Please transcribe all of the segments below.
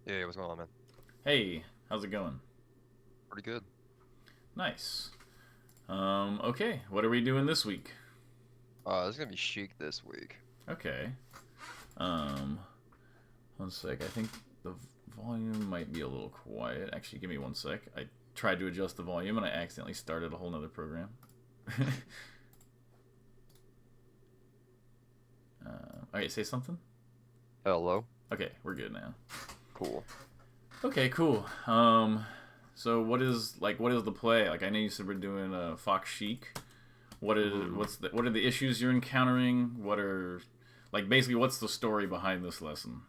Yeah, what's going on, man? Hey, how's it going? Pretty good. Nice. Okay, what are we doing this week? This is gonna be Sheik this week. Okay. Um, one sec. I think the volume might be a little quiet. Actually, give me one sec. I tried to adjust the volume and I accidentally started a whole nother program. Alright, say something? Hello. Okay, we're good now. Cool. Okay, cool. So what is the play? Like I know you said we're doing a Fox Chic. Hmm. What are the issues you're encountering? What are like basically what's the story behind this lesson?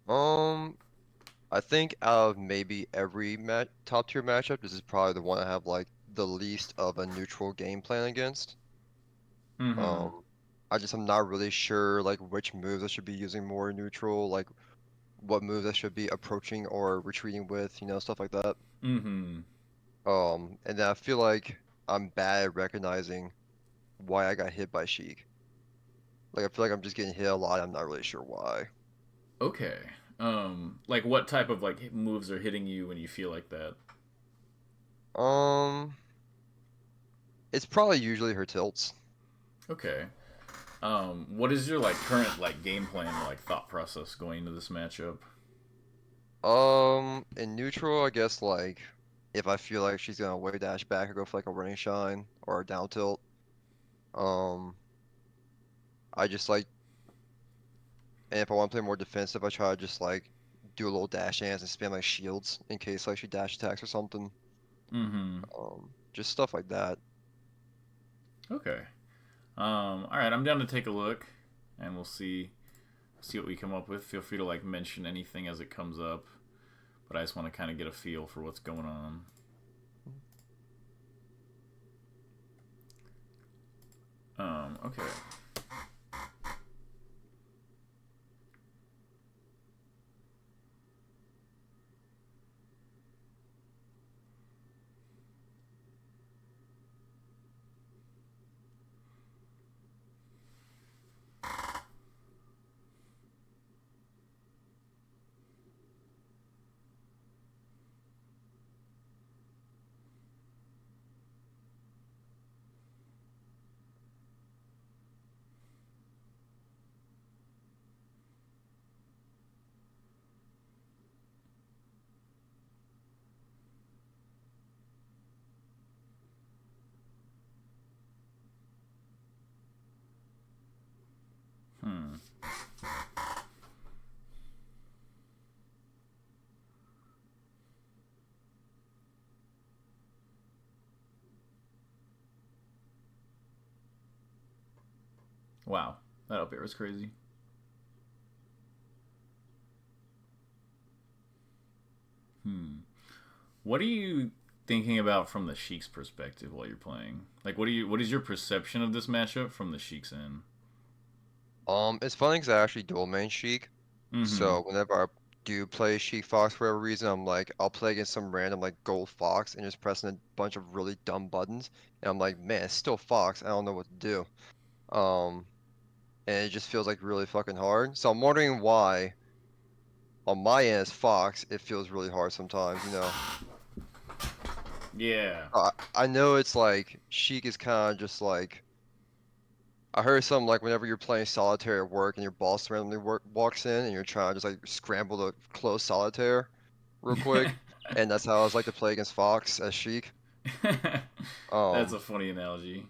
Um, I think out of maybe every top tier matchup, this is probably the one I have like the least of a neutral game plan against. Mm-hmm. Um, I'm not really sure like which moves I should be using more neutral, like what moves I should be approaching or retreating with, stuff like that. Mm-hmm. And then I feel like I'm bad at recognizing why I got hit by Sheik. Like I feel like I'm just getting hit a lot. I'm not really sure why. Okay. Like what type of like moves are hitting you when you feel like that? Um, it's probably usually her tilts. Okay. What is your like current like game plan or like thought process going into this matchup? In neutral, I guess like if I feel like she's gonna wave dash back, I go for like a running shine or a down tilt. Um, I just like, and if I want to play more defensive, I try to just like do a little dash dance and spam my shields in case like she dash attacks or something. Mm-hmm. Just stuff like that. Okay. All right, I'm down to take a look, and we'll see what we come up with. Feel free to like mention anything as it comes up, but I just want to kind of get a feel for what's going on. Okay. Hmm. Wow, that up air was crazy. Hmm. What are you thinking about from the Sheik's perspective while you're playing? Like, what is your perception of this matchup from the Sheik's end? It's funny because I actually dual main Sheik, Mm-hmm. so whenever I do play Sheik Fox for whatever reason, I'm like, I'll play against some random like gold Fox and just pressing a bunch of really dumb buttons, and I'm like, man, it's still Fox. I don't know what to do. Um, and it just feels like really fucking hard. So I'm wondering why on my end as Fox, it feels really hard sometimes. Yeah. I know it's like Sheik is kind of just like I heard something like whenever you're playing solitaire at work and your boss randomly walks in and you're trying to just like scramble to close solitaire real quick, and that's how I was like to play against Fox as Sheik. That's Um, a funny analogy.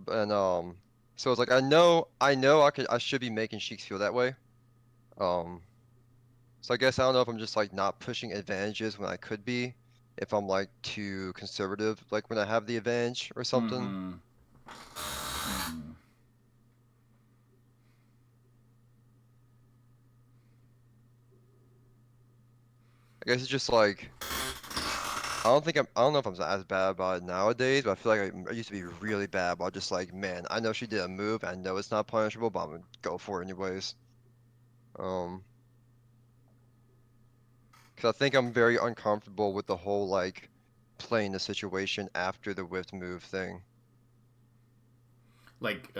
and so it's like I know I should be making Sheiks feel that way. Um, so I guess I don't know if I'm just like not pushing advantages when I could be, if I'm like too conservative, like when I have the advantage or something. Mm-hmm. Mm-hmm. I guess it's just like I don't know if I'm as bad about it nowadays, but I feel like I used to be really bad about just like, man, I know she did a move, I know it's not punishable, but I'm gonna go for it anyways. Um, because I think I'm very uncomfortable with the whole like playing the situation after the whiffed move thing. Like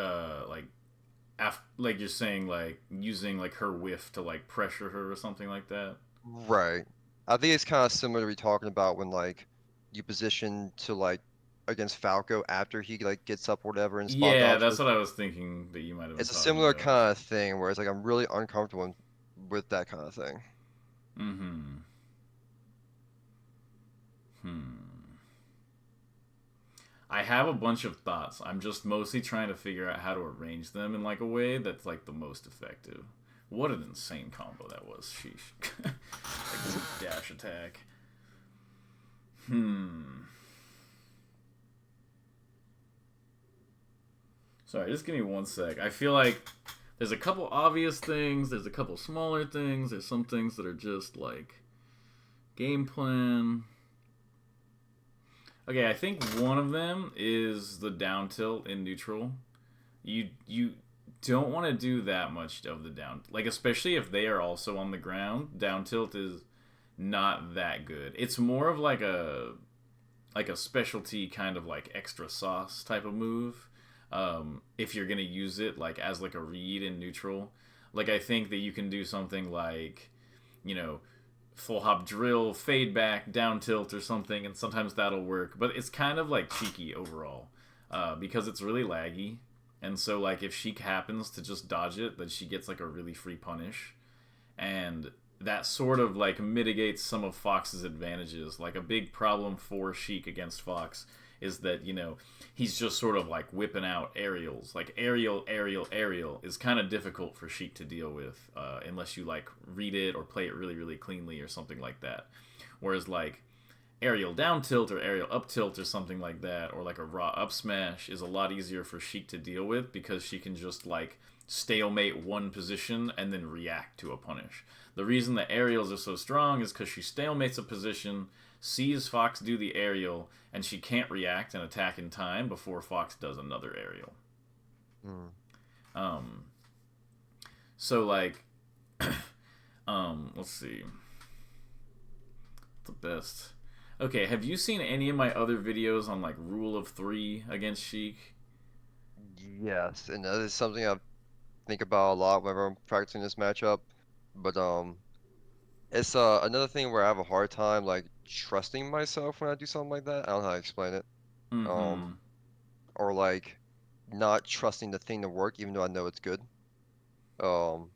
like you're saying, like using like her whiff to like pressure her or something like that. Right. I think it's kind of similar to we talking about when like you position to like against Falco after he like gets up or whatever and spot Yeah, that's dodges. what I was thinking that you might have been It's a talking similar about. kind of thing where it's like I'm really uncomfortable with that kind of thing. Mm-hmm. Hmm. I have a bunch of thoughts. I'm just mostly trying to figure out how to arrange them in like a way that's like the most effective. What an insane combo that was. Sheesh. Like this dash attack. Hmm. Sorry, just give me one sec. I feel like there's a couple obvious things, there's a couple smaller things, there's some things that are just like game plan. Okay, I think one of them is the down tilt in neutral. You don't want to do that much of the down, like especially if they are also on the ground. Down tilt is not that good. It's more of like a specialty kind of like extra sauce type of move. If you're gonna use it like as like a read in neutral, like I think that you can do something like, you know, full hop drill, fade back, down tilt or something, and sometimes that'll work. But it's kind of like cheeky overall because it's really laggy. And so like if Sheik happens to just dodge it, then she gets like a really free punish, and that sort of like mitigates some of Fox's advantages. Like a big problem for Sheik against Fox is that, you know, he's just sort of like whipping out aerials. Like aerial is kind of difficult for Sheik to deal with unless you like read it or play it really, really cleanly or something like that. Whereas like aerial down tilt or aerial up tilt or something like that, or like a raw up smash is a lot easier for Sheik to deal with because she can just like stalemate one position and then react to a punish. The reason the aerials are so strong is because she stalemates a position, sees Fox do the aerial, and she can't react and attack in time before Fox does another aerial. Hmm. Um, so like, let's see, the best. Okay, have you seen any of my other videos on like rule of three against Sheik? Yes, and that is something I think about a lot whenever I'm practicing this matchup. But it's another thing where I have a hard time like trusting myself when I do something like that. I don't know how to explain it. Um, Mm-hmm. or like not trusting the thing to work even though I know it's good. Um,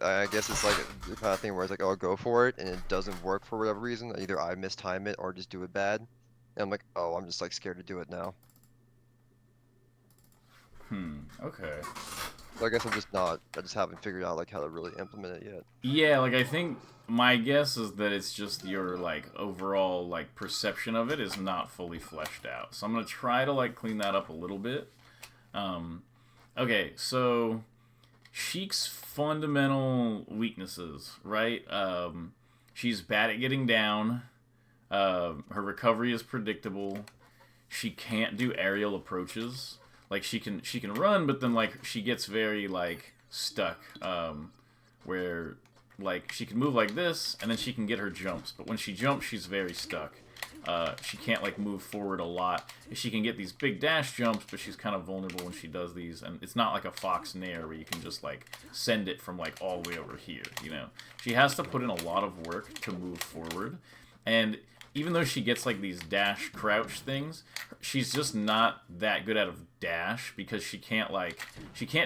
I guess it's like the kind of thing where it's like, oh, I'll go for it and it doesn't work for whatever reason. Either I mistime it or just do it bad. And I'm like, oh, I'm just like scared to do it now. Okay. So I guess I'm just not. I just haven't figured out like how to really implement it yet. Yeah, like I think my guess is that it's just your like overall like perception of it is not fully fleshed out. So I'm gonna try to like clean that up a little bit. Um, okay, so Sheik's fundamental weaknesses, right? She's bad at getting down. Her recovery is predictable. She can't do aerial approaches. Like she can run, but then like she gets very like stuck. Where like she can move like this, and then she can get her jumps. But when she jumps, she's very stuck. She can't like move forward a lot. She can get these big dash jumps, but she's kind of vulnerable when she does these. And it's not like a Fox Nair where you can just like send it from like all the way over here. You know, she has to put in a lot of work to move forward. And even though she gets like these dash crouch things, she's just not that good at a dash because she can't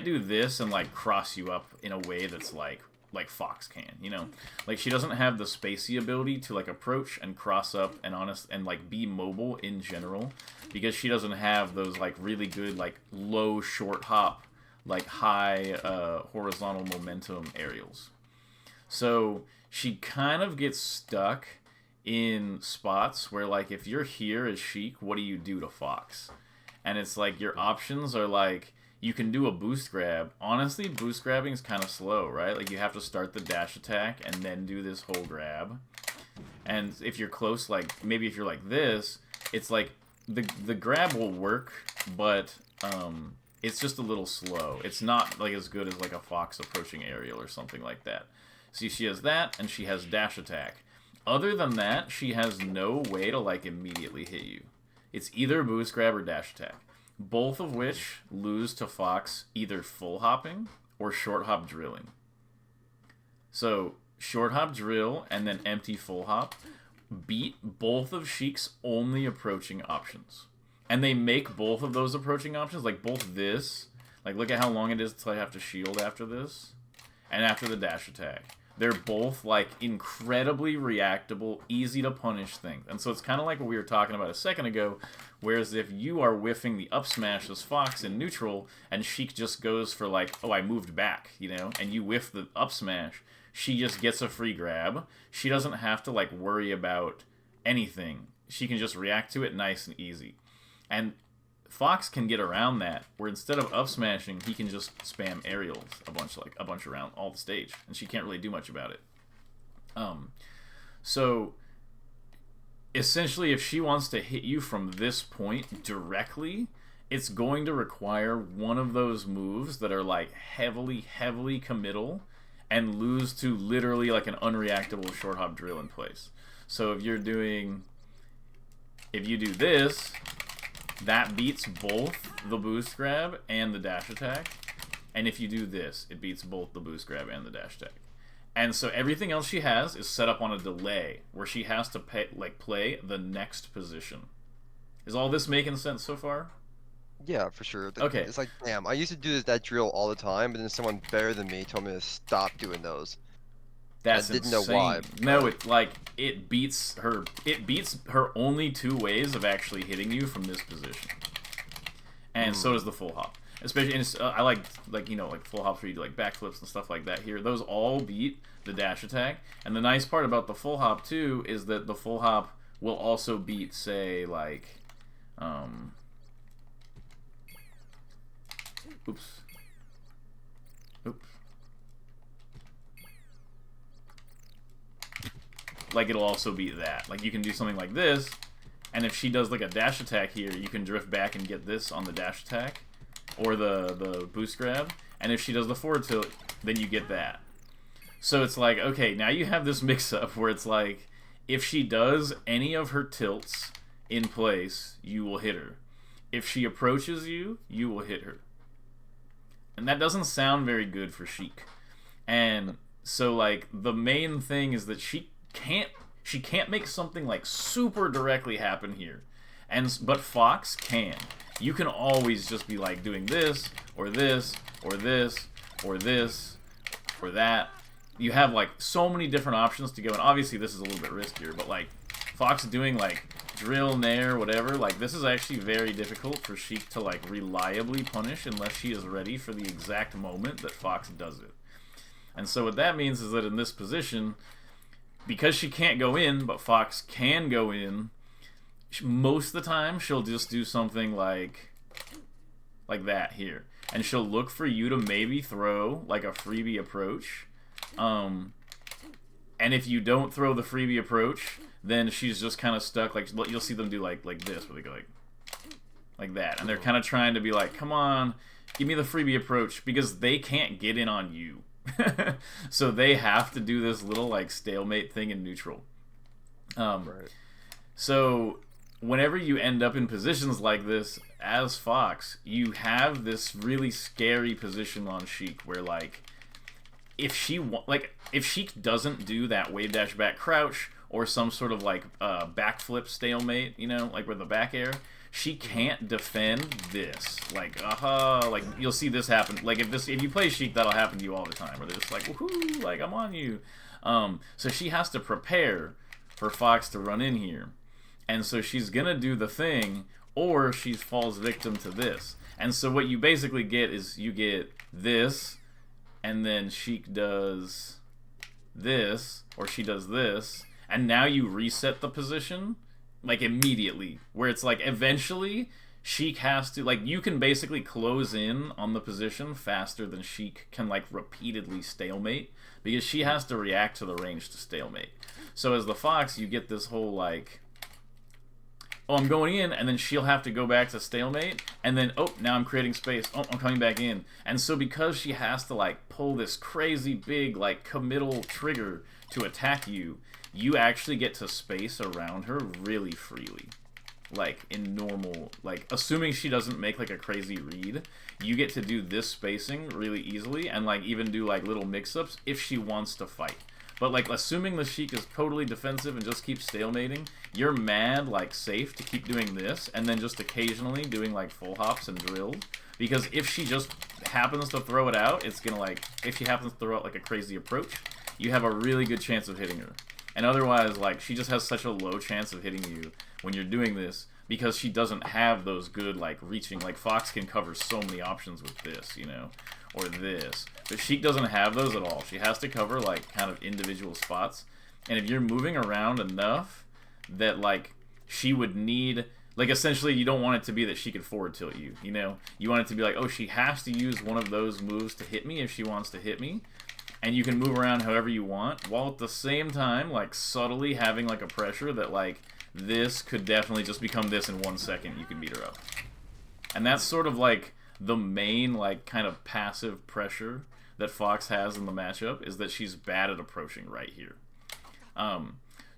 do this and like cross you up in a way that's like Fox can, you know? Like she doesn't have the spacey ability to like approach and cross up and honest and like be mobile in general because she doesn't have those like really good like low short hop like high horizontal momentum aerials. So she kind of gets stuck in spots where like if you're here as Sheik, what do you do to Fox? And it's like your options are like you can do a boost grab. Honestly, boost grabbing is kind of slow, right? Like you have to start the dash attack and then do this whole grab. And if you're close, like maybe if you're like this, it's like the grab will work, but it's just a little slow. It's not like as good as like a Fox approaching aerial or something like that. See, she has that, and she has dash attack. Other than that, she has no way to like immediately hit you. It's either boost grab or dash attack. both of which lose to Fox either full hopping or short hop drilling. So short hop drill and then empty full hop beat both of Sheik's only approaching options. And they make both of those approaching options, like both this, like look at how long it is until I have to shield after this, and after the dash attack. They're both like incredibly reactable, easy to punish things. And so it's kind of like what we were talking about a second ago, whereas if you are whiffing the up smash as Fox in neutral, and Sheik just goes for like, oh, I moved back, you know, and you whiff the up smash, she just gets a free grab. She doesn't have to like worry about anything. She can just react to it nice and easy. And Fox can get around that, where instead of up smashing, he can just spam aerials a bunch around all the stage, and she can't really do much about it. So essentially, if she wants to hit you from this point directly, it's going to require one of those moves that are like heavily committal and lose to literally like an unreactable short hop drill in place. So if you do this, that beats both the boost grab and the dash attack. And if you do this, it beats both the boost grab and the dash attack. And so everything else she has is set up on a delay, where she has to play the next position. Is all this making sense so far? Yeah, for sure. Okay. It's like, damn, I used to do that drill all the time, but then someone better than me told me to stop doing those. That's I didn't insane. know why. No, it beats her. It beats her only two ways of actually hitting you from this position, and so does the full hop. Especially, and I like full hops where you do like backflips and stuff like that. Here, those all beat the dash attack. And the nice part about the full hop too is that the full hop will also beat, say, like, oops. Like, it'll also beat that. Like, you can do something like this, and if she does like a dash attack here, you can drift back and get this on the dash attack or the boost grab. And if she does the forward tilt, then you get that. So it's like, okay, now you have this mix-up where it's like, if she does any of her tilts in place, you will hit her. If she approaches you, you will hit her. And that doesn't sound very good for Sheik. And so, like, the main thing is that she can't make something like super directly happen here, but Fox can. You can always just be like doing this or this or this or this or that. You have like so many different options to go, and obviously this is a little bit riskier, but like Fox doing like drill, nair, whatever, like this is actually very difficult for Sheik to like reliably punish unless she is ready for the exact moment that Fox does it. And so what that means is that in this position, because she can't go in, but Fox can go in, most of the time she'll just do something like that here. And she'll look for you to maybe throw like a freebie approach. And if you don't throw the freebie approach, then she's just kind of stuck. Like, you'll see them do like this, where they go like that. And they're kind of trying to be like, come on, give me the freebie approach, because they can't get in on you. So they have to do this little like stalemate thing in neutral. Right. So whenever you end up in positions like this as Fox, you have this really scary position on Sheik where like if Sheik doesn't do that wave dash back crouch or some sort of like backflip stalemate, you know, like with the back air, she can't defend this. Like, like you'll see this happen. Like if you play Sheik, that'll happen to you all the time, where they're just like, woohoo, like I'm on you. So she has to prepare for Fox to run in here, and so she's gonna do the thing, or she falls victim to this. And so what you basically get is you get this, and then Sheik does this, or she does this, and now you reset the position. Like immediately, where it's like eventually Sheik has to, like, you can basically close in on the position faster than Sheik can like repeatedly stalemate, because she has to react to the range to stalemate. So as the Fox, you get this whole like, oh, I'm going in, and then she'll have to go back to stalemate, and then, oh, now I'm creating space, oh, I'm coming back in. And so because she has to like pull this crazy big like committal trigger to attack you, you actually get to space around her really freely. like in normal, like assuming she doesn't make like a crazy read, you get to do this spacing really easily and like even do like little mix-ups if she wants to fight. But like assuming the Sheik is totally defensive and just keeps stalemating, you're mad like safe to keep doing this and then just occasionally doing like full hops and drills. Because if she just happens to throw it out, it's gonna like, if she happens to throw out like a crazy approach, you have a really good chance of hitting her. And otherwise, like, she just has such a low chance of hitting you when you're doing this because she doesn't have those good, like, reaching. Like, Fox can cover so many options with this, you know, or this. But Sheik doesn't have those at all. She has to cover, like, kind of individual spots. And if you're moving around enough that, like, she would need... Like, essentially, you don't want it to be that she could forward tilt you, you know? You want it to be like, oh, she has to use one of those moves to hit me if she wants to hit me. And you can move around however you want, while at the same time, like, subtly having, like, a pressure that, like, this could definitely just become this in 1 second. You can beat her up. And that's sort of, like, the main, like, kind of passive pressure that Fox has in the matchup, is that she's bad at approaching right here.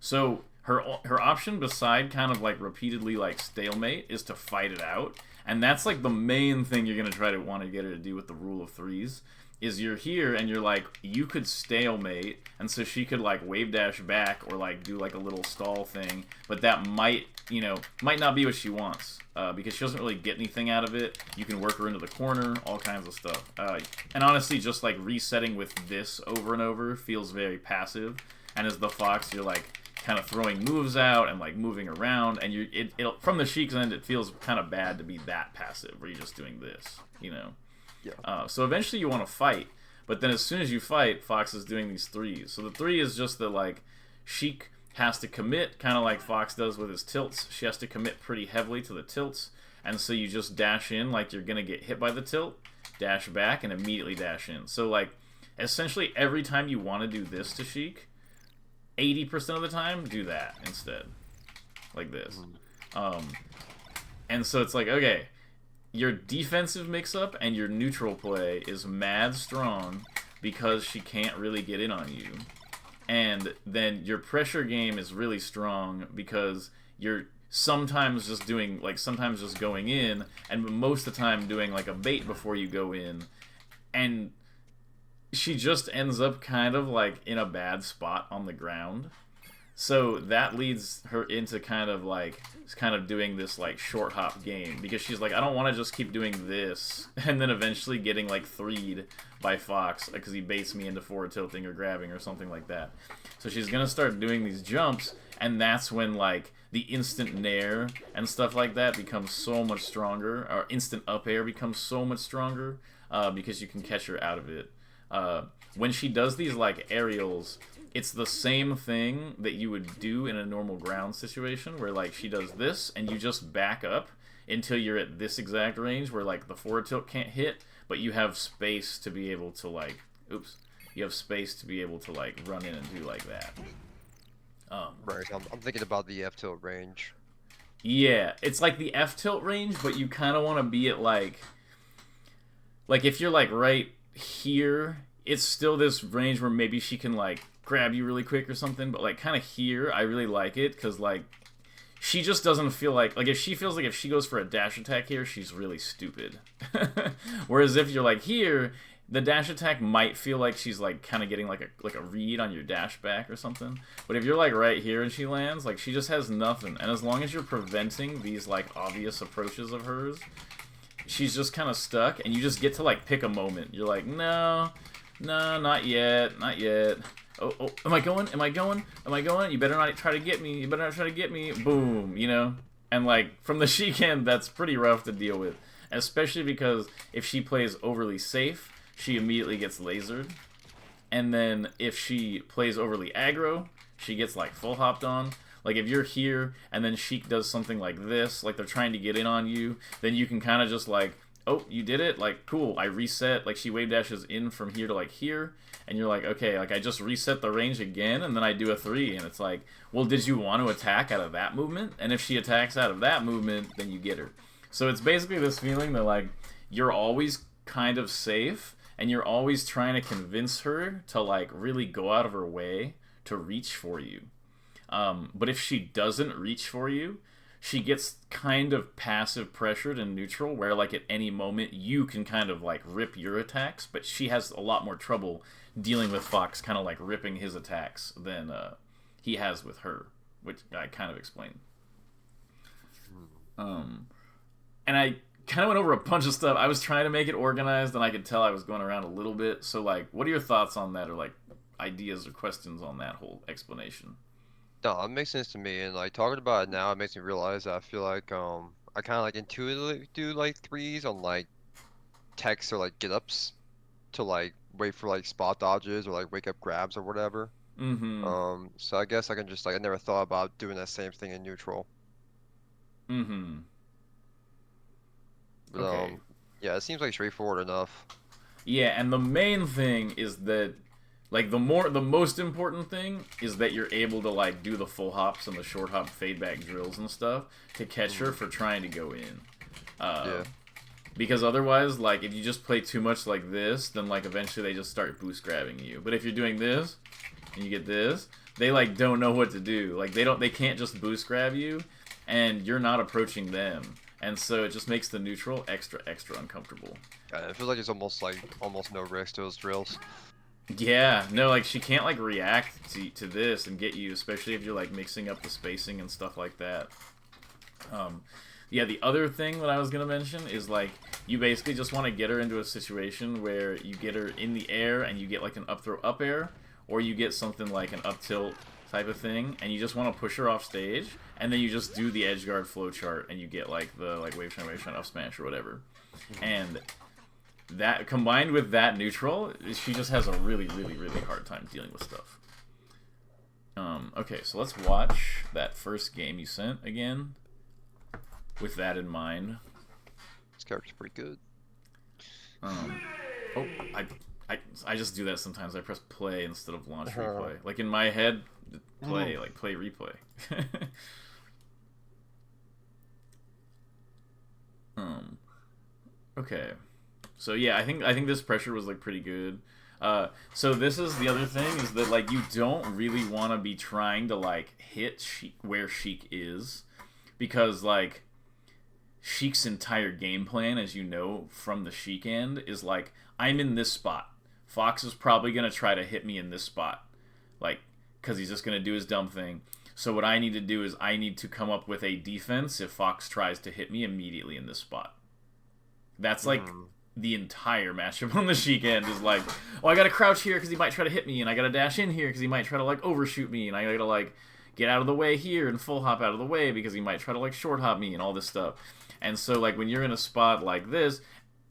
So her option, beside kind of, like, repeatedly, like, stalemate, is to fight it out. And that's, like, the main thing you're going to try to want to get her to do with the rule of threes. Is you're here and you're like, you could stalemate, and so she could like wave dash back or like do like a little stall thing, but that might, you know, might not be what she wants because she doesn't really get anything out of it. You can work her into the corner, all kinds of stuff. And honestly, just like resetting with this over and over feels very passive. And as the Fox, you're like kind of throwing moves out and like moving around, and from the Sheik's end, it feels kind of bad to be that passive where you're just doing this, you know. Yeah. So eventually you want to fight, but then as soon as you fight, Fox is doing these threes. So the three is just that, like, Sheik has to commit, kind of like Fox does with his tilts. She has to commit pretty heavily to the tilts, and so you just dash in like you're going to get hit by the tilt, dash back, and immediately dash in. So, like, essentially every time you want to do this to Sheik, 80% of the time, do that instead. Like this. And so it's like, okay, your defensive mix-up and your neutral play is mad strong because she can't really get in on you. And then your pressure game is really strong because you're sometimes just doing, like, sometimes just going in, and most of the time doing, like, a bait before you go in. And she just ends up kind of, like, in a bad spot on the ground. So that leads her into kind of doing this like short hop game, because she's like, I don't want to just keep doing this and then eventually getting like threed by Fox because he baits me into forward tilting or grabbing or something like that. So she's gonna start doing these jumps, and that's when like the instant nair and stuff like that becomes so much stronger, or instant up air becomes so much stronger because you can catch her out of it. When she does these like aerials, it's the same thing that you would do in a normal ground situation, where like she does this and you just back up until you're at this exact range where like the forward tilt can't hit, but you have space to be able to like, you have space to be able to like run in and do like that. Right. I'm thinking about the F tilt range. Yeah, it's like the F tilt range, but you kind of want to be at like if you're like right here, it's still this range where maybe she can like grab you really quick or something, but like kind of here, I really like it because like she just doesn't feel like if she feels like if she goes for a dash attack here, she's really stupid. Whereas if you're like here, the dash attack might feel like she's like kind of getting like a read on your dash back or something. But if you're like right here and she lands, like she just has nothing. And as long as you're preventing these like obvious approaches of hers, she's just kind of stuck, and you just get to like pick a moment. You're like, no, not yet, not yet. Oh, am I going? Am I going? Am I going? You better not try to get me. You better not try to get me. Boom, you know? And, like, from the Sheik end, that's pretty rough to deal with. Especially because if she plays overly safe, she immediately gets lasered. And then if she plays overly aggro, she gets, like, full hopped on. Like, if you're here, and then Sheik does something like this, like they're trying to get in on you, then you can kind of just, like, oh, you did it? Like, cool, I reset. Like, she wave dashes in from here to, like, here. And you're like, okay, like, I just reset the range again, and then I do a 3. And it's like, well, did you want to attack out of that movement? And if she attacks out of that movement, then you get her. So it's basically this feeling that, like, you're always kind of safe, and you're always trying to convince her to, like, really go out of her way to reach for you. But if she doesn't reach for you, she gets kind of passive pressured in neutral, where like at any moment you can kind of like rip your attacks, but she has a lot more trouble dealing with Fox kind of like ripping his attacks than he has with her, which I kind of explained. Um, and I kind of went over a bunch of stuff. I was trying to make it organized, and I could tell I was going around a little bit. So, like, what are your thoughts on that, or like ideas or questions on that whole explanation? No, it makes sense to me, and like talking about it now, it makes me realize that I feel like I kind of like intuitively do like threes on like techs or like get ups to like wait for like spot dodges or like wake up grabs or whatever. Mm-hmm. So I guess I can just like I never thought about doing that same thing in neutral, Mm-hmm. but Okay. yeah, it seems like straightforward enough. Yeah, and the main thing is that like the most important thing is that you're able to like do the full hops and the short hop fade back drills and stuff to catch her Hmm. for trying to go in. Uh, Yeah. because otherwise, like if you just play too much like this, then like eventually they just start boost grabbing you. But if you're doing this and you get this, they like don't know what to do. Like they can't just boost grab you, and you're not approaching them, and so it just makes the neutral extra uncomfortable. It feels like almost no risk to those drills. Yeah, no, like she can't like react to this and get you, especially if you're like mixing up the spacing and stuff like that. Um, yeah, the other thing that I was gonna mention is like you basically just want to get her into a situation where you get her in the air and you get like an up throw up air, or you get something like an up tilt type of thing, and you just want to push her off stage, and then you just do the edge guard flow chart, and you get like the like wave shine up smash or whatever, Hmm. and that combined with that neutral, she just has a really hard time dealing with stuff. Okay, so let's watch that first game you sent again with that in mind. This character's pretty good. Um, oh, I, I just do that sometimes. I press play instead of launch Uh-huh. replay. Like in my head, Mm. play, like play replay. um, okay. So yeah, I think this pressure was like pretty good. So this is the other thing is that like you don't really want to be trying to like hit Sheik where Sheik is, because like Sheik's entire game plan, as you know from the Sheik end, is like I'm in this spot. Fox is probably gonna try to hit me in this spot, like because he's just gonna do his dumb thing. So what I need to do is I need to come up with a defense if Fox tries to hit me immediately in this spot. That's like Mm. the entire matchup on the Sheik end is like, oh, I gotta crouch here because he might try to hit me, and I gotta dash in here because he might try to like overshoot me, and I gotta like get out of the way here and full hop out of the way because he might try to like short hop me and all this stuff. And so like when you're in a spot like this,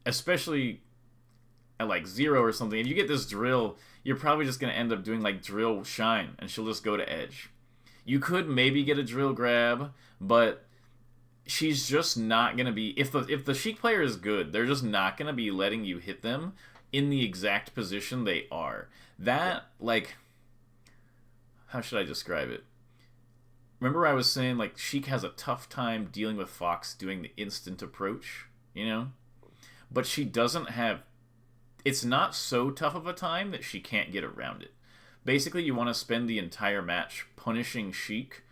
especially at like zero or something, if you get this drill, you're probably just gonna end up doing like drill shine, and she'll just go to edge. You could maybe get a drill grab, but she's just not gonna be if the Sheik player is good, they're just not gonna be letting you hit them in the exact position they are. Yeah. That like how should I describe it? Remember I was saying like Sheik has a tough time dealing with Fox doing the instant approach, you know? But she doesn't have it's not so tough of a time that she can't get around it. Basically, you want to spend the entire match punishing Sheik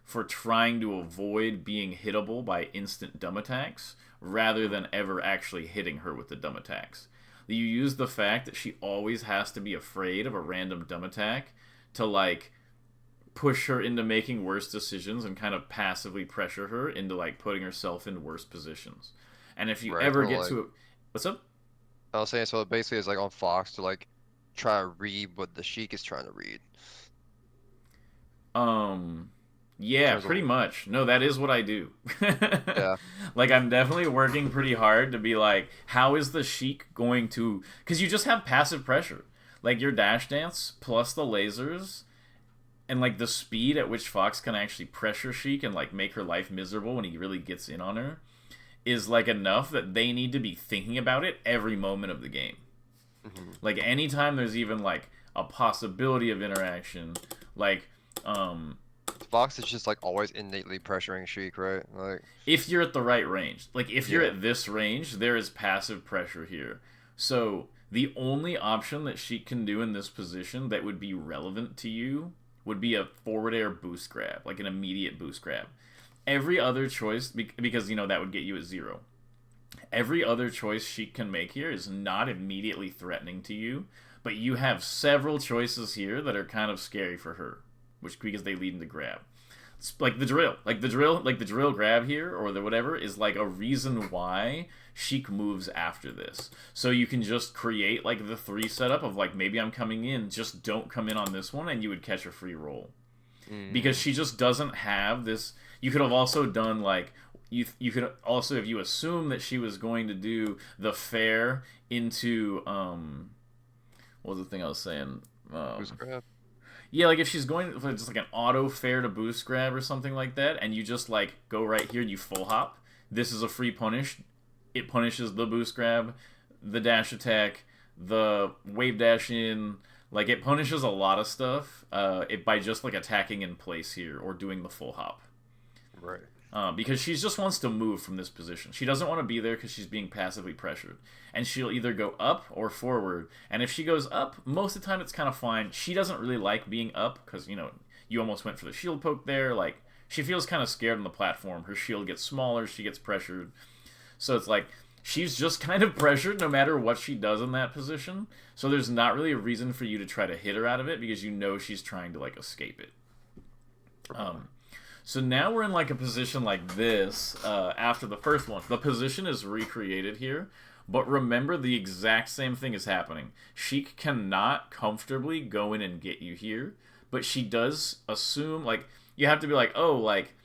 for trying to avoid being hittable by instant dumb attacks rather than ever actually hitting her with the dumb attacks. You use the fact that she always has to be afraid of a random dumb attack to like push her into making worse decisions and kind of passively pressure her into like putting herself in worse positions. And if you Right. ever So get like to a, what's up? I was saying, so basically it's like on Fox to like try to read what the Sheik is trying to read Um, in yeah, terms pretty of much. No, that is what I do. yeah. Like, I'm definitely working pretty hard to be like, how is the Sheik going to. Because you just have passive pressure. Like, your dash dance plus the lasers and, like, the speed at which Fox can actually pressure Sheik and, like, make her life miserable when he really gets in on her is, like, enough that they need to be thinking about it every moment of the game. Hmm. Like, anytime there's even, like, a possibility of interaction, like, um, Fox is just like always innately pressuring Sheik, right? Like if you're at the right range. Like if you're yeah. at this range, there is passive pressure here. So the only option that she can do in this position that would be relevant to you would be a forward air boost grab, like an immediate boost grab. every other choice, because, that would get you at 0. Every other choice Sheik can make here is not immediately threatening to you, but you have several choices here that are kind of scary for her, which because they lead into grab. It's like the drill grab here or the whatever is like a reason why Sheik moves after this. So you can just create like the 3 setup of like maybe I'm coming in, just don't come in on this one, and you would catch a free roll because Mm. she just doesn't have this. You could have also done like you could also, if you assume that she was going to do the fair into what was the thing I was saying? Boost grab. Yeah, like if she's going for just like an auto fair to boost grab or something like that, and you just like go right here and you full hop. This is a free punish. It punishes the boost grab, the dash attack, the wave dash in. Like it punishes a lot of stuff. It by just like attacking in place here or doing the full hop. Right. Because she just wants to move from this position. She doesn't want to be there because she's being passively pressured. And she'll either go up or forward. And if she goes up, most of the time it's kind of fine. She doesn't really like being up because, you almost went for the shield poke there. Like, she feels kind of scared on the platform. Her shield gets smaller, she gets pressured. So it's like, she's just kind of pressured no matter what she does in that position. So there's not really a reason for you to try to hit her out of it because you know she's trying to, like, escape it. So now we're in like a position like this after the first one. The position is recreated here, but remember the exact same thing is happening. Sheik cannot comfortably go in and get you here, but she does assume, like, you have to be like, oh, like,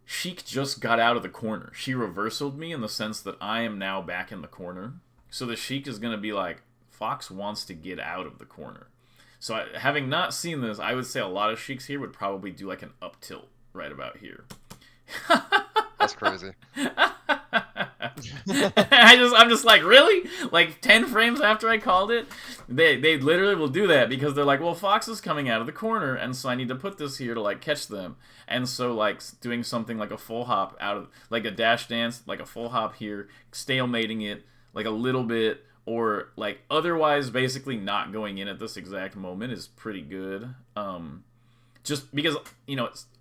Sheik just got out of the corner. She reversaled me in the sense that I am now back in the corner. So the Sheik is going to be like, Fox wants to get out of the corner. So having not seen this, I would say a lot of Sheiks here would probably do like an up tilt right about here. That's crazy. I'm just like, really? Like 10 frames after I called it? They literally will do that because they're like, well, Fox is coming out of the corner, and so I need to put this here to like catch them. And so like doing something like a full hop out of like a dash dance, like a full hop here, stalemating it like a little bit, or like otherwise basically not going in at this exact moment is pretty good. Just because,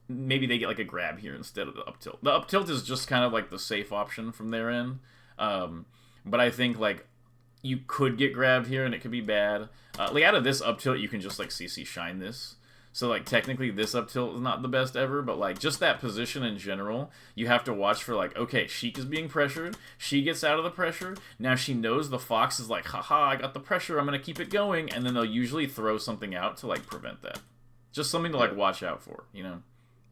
maybe they get like a grab here instead of the up tilt. The up tilt is just kind of like the safe option from their end. But I think like you could get grabbed here and it could be bad. Like out of this up tilt, you can just like CC shine this. So like technically this up tilt is not the best ever, but like just that position in general, you have to watch for like, okay, Sheik is being pressured. She gets out of the pressure. Now she knows the Fox is like, haha, I got the pressure. I'm going to keep it going. And then they'll usually throw something out to like prevent that. Just something to Yeah. like watch out for,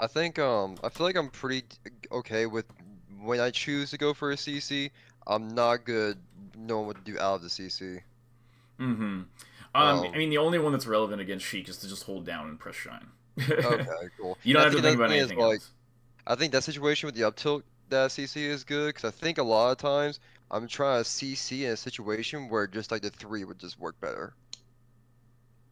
I feel like I'm pretty okay with when I choose to go for a CC. I'm not good knowing what to do out of the CC. Mm-hmm. I Um, mean, the only one that's relevant against Sheik is to just hold down and press shine. okay, cool. You And don't I have think to think another about thing is anything like else. I think that situation with the up tilt that CC is good because I think a lot of times I'm trying to CC in a situation where just like the 3 would just work better.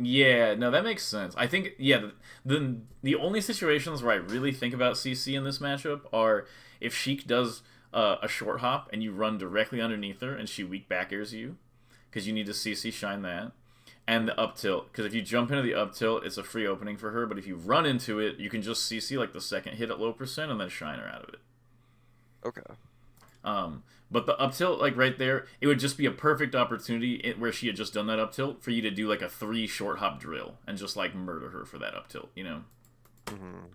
Yeah, no, that makes sense. I think, yeah, the only situations where I really think about CC in this matchup are if Sheik does a short hop and you run directly underneath her and she weak back airs you because you need to CC shine that, and the up tilt because if you jump into the up tilt, it's a free opening for her. But if you run into it, you can just CC like the second hit at low percent and then shine her out of it. Okay. But the up tilt, like right there, it would just be a perfect opportunity where she had just done that up tilt for you to do like a 3 short hop drill and just like murder her for that up tilt. Hmm.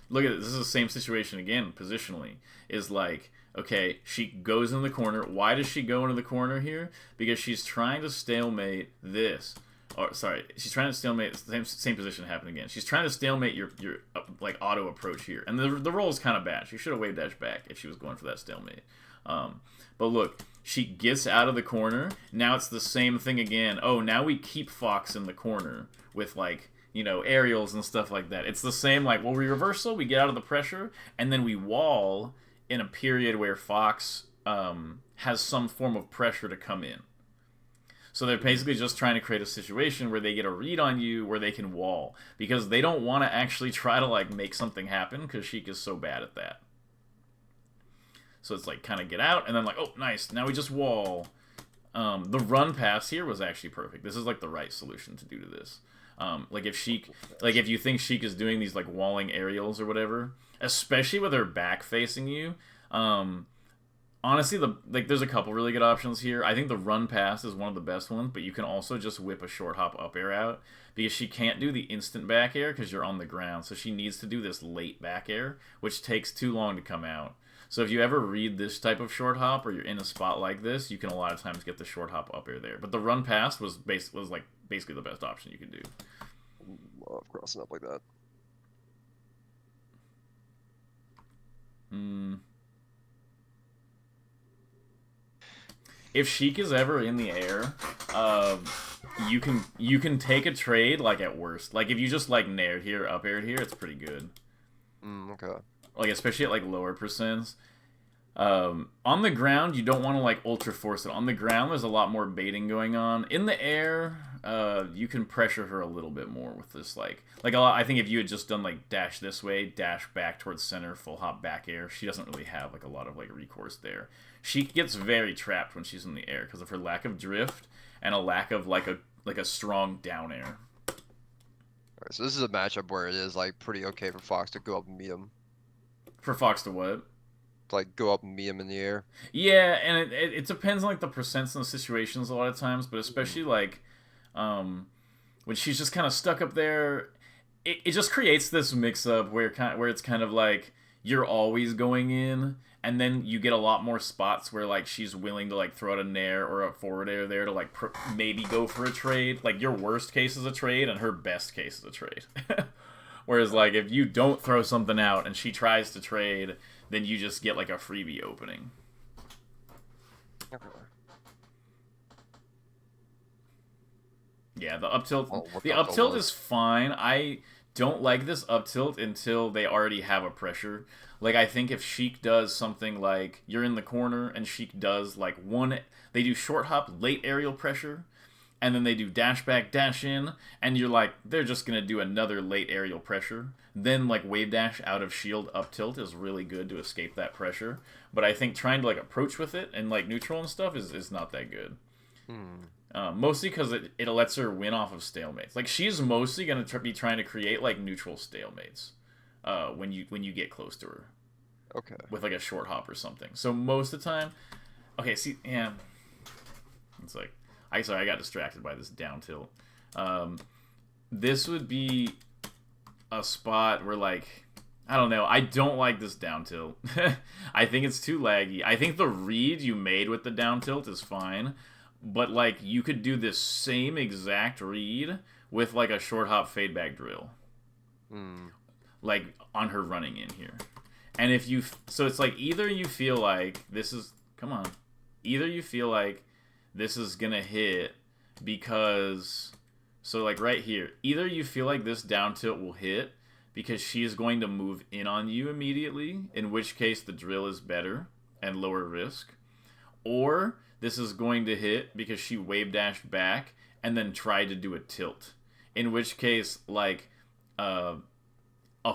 Look at it. This is the same situation again, positionally. Is like, okay, she goes in the corner. Why does she go into the corner here? Because she's trying to stalemate this. Or sorry, she's trying to stalemate same position happen again. She's trying to stalemate your like auto approach here, and the roll is kind of bad. She should have wave dash back if she was going for that stalemate. But look, she gets out of the corner. Now it's the same thing again. Oh, now we keep Fox in the corner with like aerials and stuff like that. It's the same like, well, we reversal, we get out of the pressure, and then we wall in a period where Fox has some form of pressure to come in. So they're basically just trying to create a situation where they get a read on you where they can wall because they don't want to actually try to like make something happen because Sheik is so bad at that. So it's like kind of get out and then like, oh, nice, now we just wall. The run pass here was actually perfect. This is like the right solution to do to this. Like if Sheik, like if you think Sheik is doing these like walling aerials or whatever, especially with her back facing you, honestly, there's a couple really good options here. I think the run pass is one of the best ones, but you can also just whip a short hop up air out because she can't do the instant back air because you're on the ground. So she needs to do this late back air, which takes too long to come out. So if you ever read this type of short hop or you're in a spot like this, you can a lot of times get the short hop up air there. But the run pass was like basically the best option you could do. Love crossing up like that. Hmm. If Sheik is ever in the air, you can take a trade like at worst. Like if you just like nared here, up aired here, it's pretty good. Okay. Like especially at like lower percents. On the ground, you don't want to like ultra force it. On the ground, there's a lot more baiting going on. In the air, you can pressure her a little bit more with this like a lot. I think if you had just done like dash this way, dash back towards center, full hop back air, she doesn't really have like a lot of like recourse there. She gets very trapped when she's in the air because of her lack of drift and a lack of like a strong down air. Alright, so this is a matchup where it is like pretty okay for Fox to go up and meet him. For Fox to what? To, like go up and meet him in the air. Yeah, and it depends on like the percents and the situations a lot of times, but especially like when she's just kind of stuck up there, it just creates this mix up where it's kind of like you're always going in, and then you get a lot more spots where like she's willing to like throw out a nair or a forward air there to like maybe go for a trade. Like your worst case is a trade, and her best case is a trade. Whereas like if you don't throw something out and she tries to trade, then you just get like a freebie opening. Okay. Yeah, the up tilt. Oh, what The the up hell tilt was? is fine. I don't like this up tilt until they already have a pressure. Like I think if Sheik does something like you're in the corner and Sheik does like they do short hop late aerial pressure, and then they do dash back dash in, and you're like they're just gonna do another late aerial pressure. Then like wave dash out of shield up tilt is really good to escape that pressure. But I think trying to like approach with it and like neutral and stuff is not that good. Hmm. Mostly because it lets her win off of stalemates. Like she's mostly gonna be trying to create like neutral stalemates when you get close to her Okay. with like a short hop or something. So most of the time, okay, see, yeah, it's like I got distracted by this down tilt. This would be a spot where like I don't know. I don't like this down tilt. I think it's too laggy. I think the read you made with the down tilt is fine, but like you could do this same exact read with like a short hop fade back drill, Hmm. like on her running in here. And if you so it's like either you feel like this is come on, either you feel like this is gonna hit because so like right here, either you feel like this down tilt will hit because she is going to move in on you immediately, in which case the drill is better and lower risk, or this is going to hit because she wave dashed back and then tried to do a tilt, in which case like a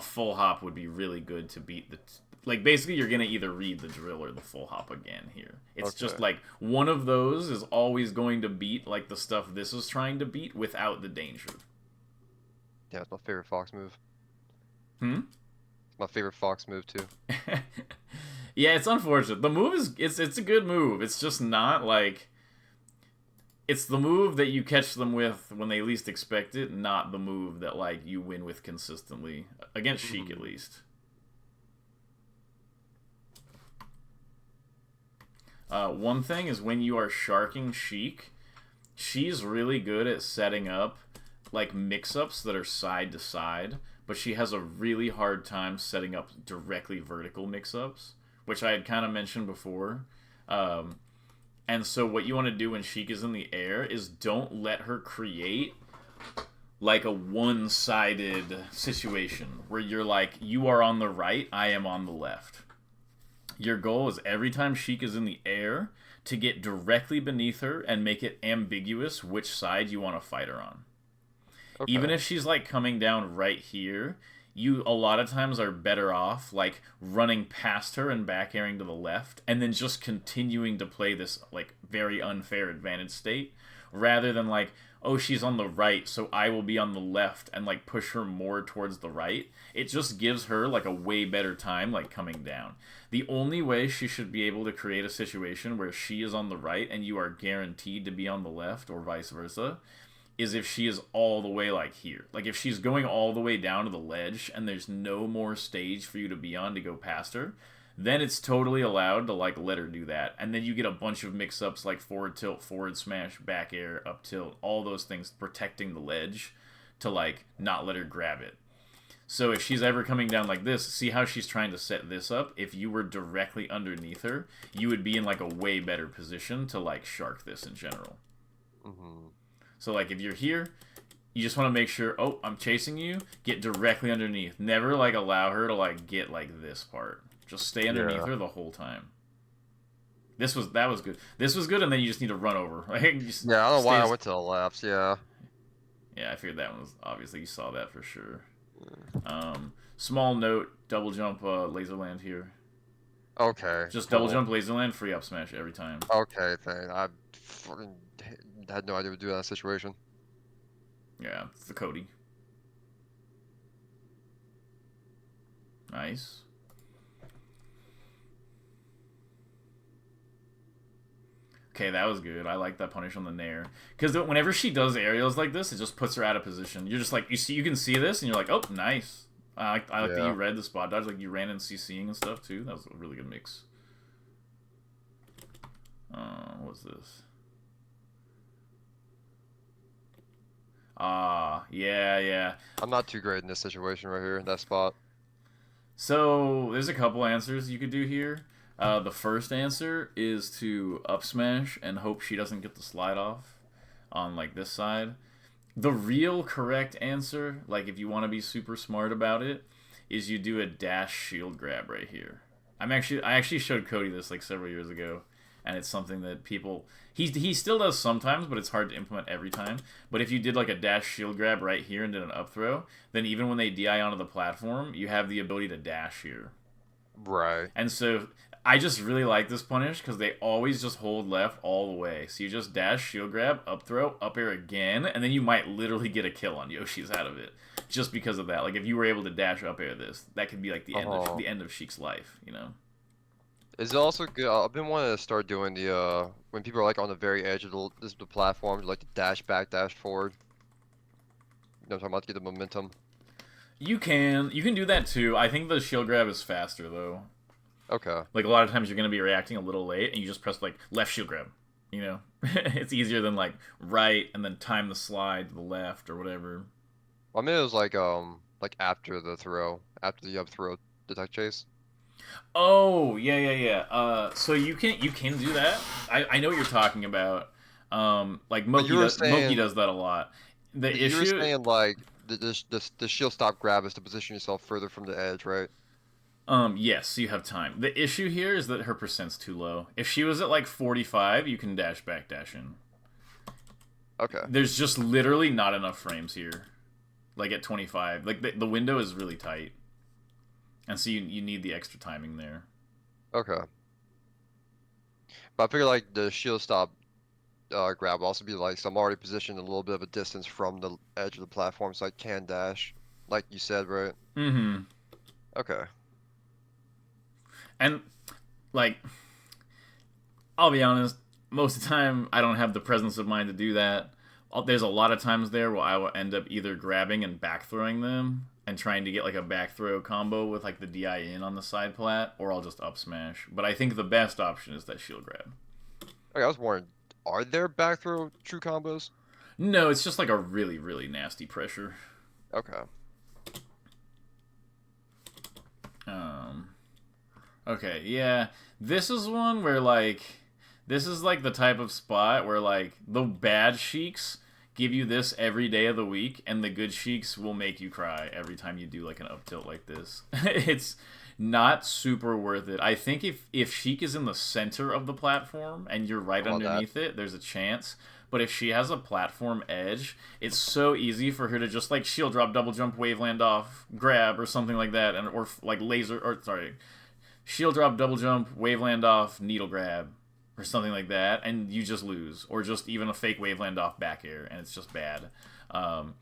full hop would be really good to beat like basically you're gonna either read the drill or the full hop again here. It's Okay. just like one of those is always going to beat like the stuff this is trying to beat without the danger. Yeah, it's my favorite Fox move. Hmm. It's my favorite Fox move too. Yeah, it's unfortunate. The move is it's a good move. It's just not like it's the move that you catch them with when they least expect it, not the move that like you win with consistently against Sheik at Hmm. least. One thing is when you are sharking Sheik, she's really good at setting up like mix-ups that are side to side, but she has a really hard time setting up directly vertical mix-ups, which I had kind of mentioned before. Um, and so what you want to do when Sheik is in the air is don't let her create like a one-sided situation where you're like you are on the right, I am on the left. Your goal is every time Sheik is in the air to get directly beneath her and make it ambiguous which side you want to fight her on. Even Okay. if she's like coming down right here, you a lot of times are better off like running past her and back airing to the left and then just continuing to play this like very unfair advantage state rather than like, oh, she's on the right, so I will be on the left and like push her more towards the right. It just gives her like a way better time like coming down. The only way she should be able to create a situation where she is on the right and you are guaranteed to be on the left or vice versa is if she is all the way like here. Like if she's going all the way down to the ledge and there's no more stage for you to be on to go past her, then it's totally allowed to like let her do that. And then you get a bunch of mix-ups like forward tilt, forward smash, back air, up tilt, all those things protecting the ledge to like not let her grab it. So if she's ever coming down like this, see how she's trying to set this up? If you were directly underneath her, you would be in like a way better position to like shark this in general. Mm-hmm. So like if you're here, you just want to make sure, oh, I'm chasing you, get directly underneath. Never like allow her to like get like this part. Just stay underneath Yeah. her the whole time. That was good. This was good, and then you just need to run over. Like just Yeah, I don't know why I stays. went to the left. Yeah. Yeah, I figured that one was obviously you saw that for sure. Small note, double jump laserland here. Okay. Just double Cool. jump laserland, free up smash every time. Okay, thing. I fucking had no idea what to do in that situation. Yeah, it's the Cody. Nice. Okay, that was good. I like that punish on the nair because whenever she does aerials like this, it just puts her out of position. You're just like you can see this, and you're like, oh, nice. I like that Yeah. you read the spot dodge, like you ran in CCing and stuff too. That was a really good mix. What's this? Yeah. I'm not too great in this situation right here, that spot. So there's a couple answers you could do here. The first answer is to up smash and hope she doesn't get the slide off on like this side. The real correct answer, like if you want to be super smart about it, is you do a dash shield grab right here. I actually showed Cody this like several years ago, and it's something that people he still does sometimes, but it's hard to implement every time. But if you did like a dash shield grab right here and did an up throw, then even when they DI onto the platform, you have the ability to dash here. Right. And so I just really like this punish because they always just hold left all the way. So you just dash, shield grab, up throw, up air again, and then you might literally get a kill on Yoshi's out of it just because of that. Like if you were able to dash up air this, that could be like Uh-huh. the end of Sheik's life, you know? Is it also good? I've been wanting to start doing the when people are like on the very edge of the platform, like the dash back, dash forward. You know what I'm talking about to get the momentum. You can do that too. I think the shield grab is faster though. Okay. Like a lot of times you're gonna be reacting a little late, and you just press like left shield grab. You know, it's easier than like right and then time the slide to the left or whatever. I mean, it was like after the throw, after the up throw, the duck chase. Oh yeah. So you can do that. I know what you're talking about. Like But you were Moki saying does that a lot. The you were issue, saying like the shield stop grab is to position yourself further from the edge, right? yes, you have time. The issue here is that her percent's too low. If she was at like 45, you can dash back, dash in. Okay. There's just literally not enough frames here. Like at 25, like the window is really tight, and so you need the extra timing there. Okay. But I figure like the shield stop grab will also be like, so I'm already positioned a little bit of a distance from the edge of the platform, so I can dash, like you said, right? Mm-hmm. Okay. And like I'll be honest, most of the time I don't have the presence of mind to do that. There's a lot of times there where I will end up either grabbing and back throwing them and trying to get like a back throw combo with like the DI in on the side plat, or I'll just up smash. But I think the best option is that shield grab. Okay, I was wondering, are there back throw true combos? No, it's just like a really nasty pressure. Okay. Um, okay, yeah. This is one where like this is like the type of spot where like the bad sheiks give you this every day of the week, and the good sheiks will make you cry every time you do like an up tilt like this. It's not super worth it. I think if Sheik is in the center of the platform and you're right How about that? underneath it, there's a chance. But if she has a platform edge, it's so easy for her to just like shield drop, double jump, wave land off, grab, or something like that, and or like laser, or sorry, shield drop, double jump, wave land off, needle grab, or something like that, and you just lose, or just even a fake wave land off back air, and it's just bad. Um,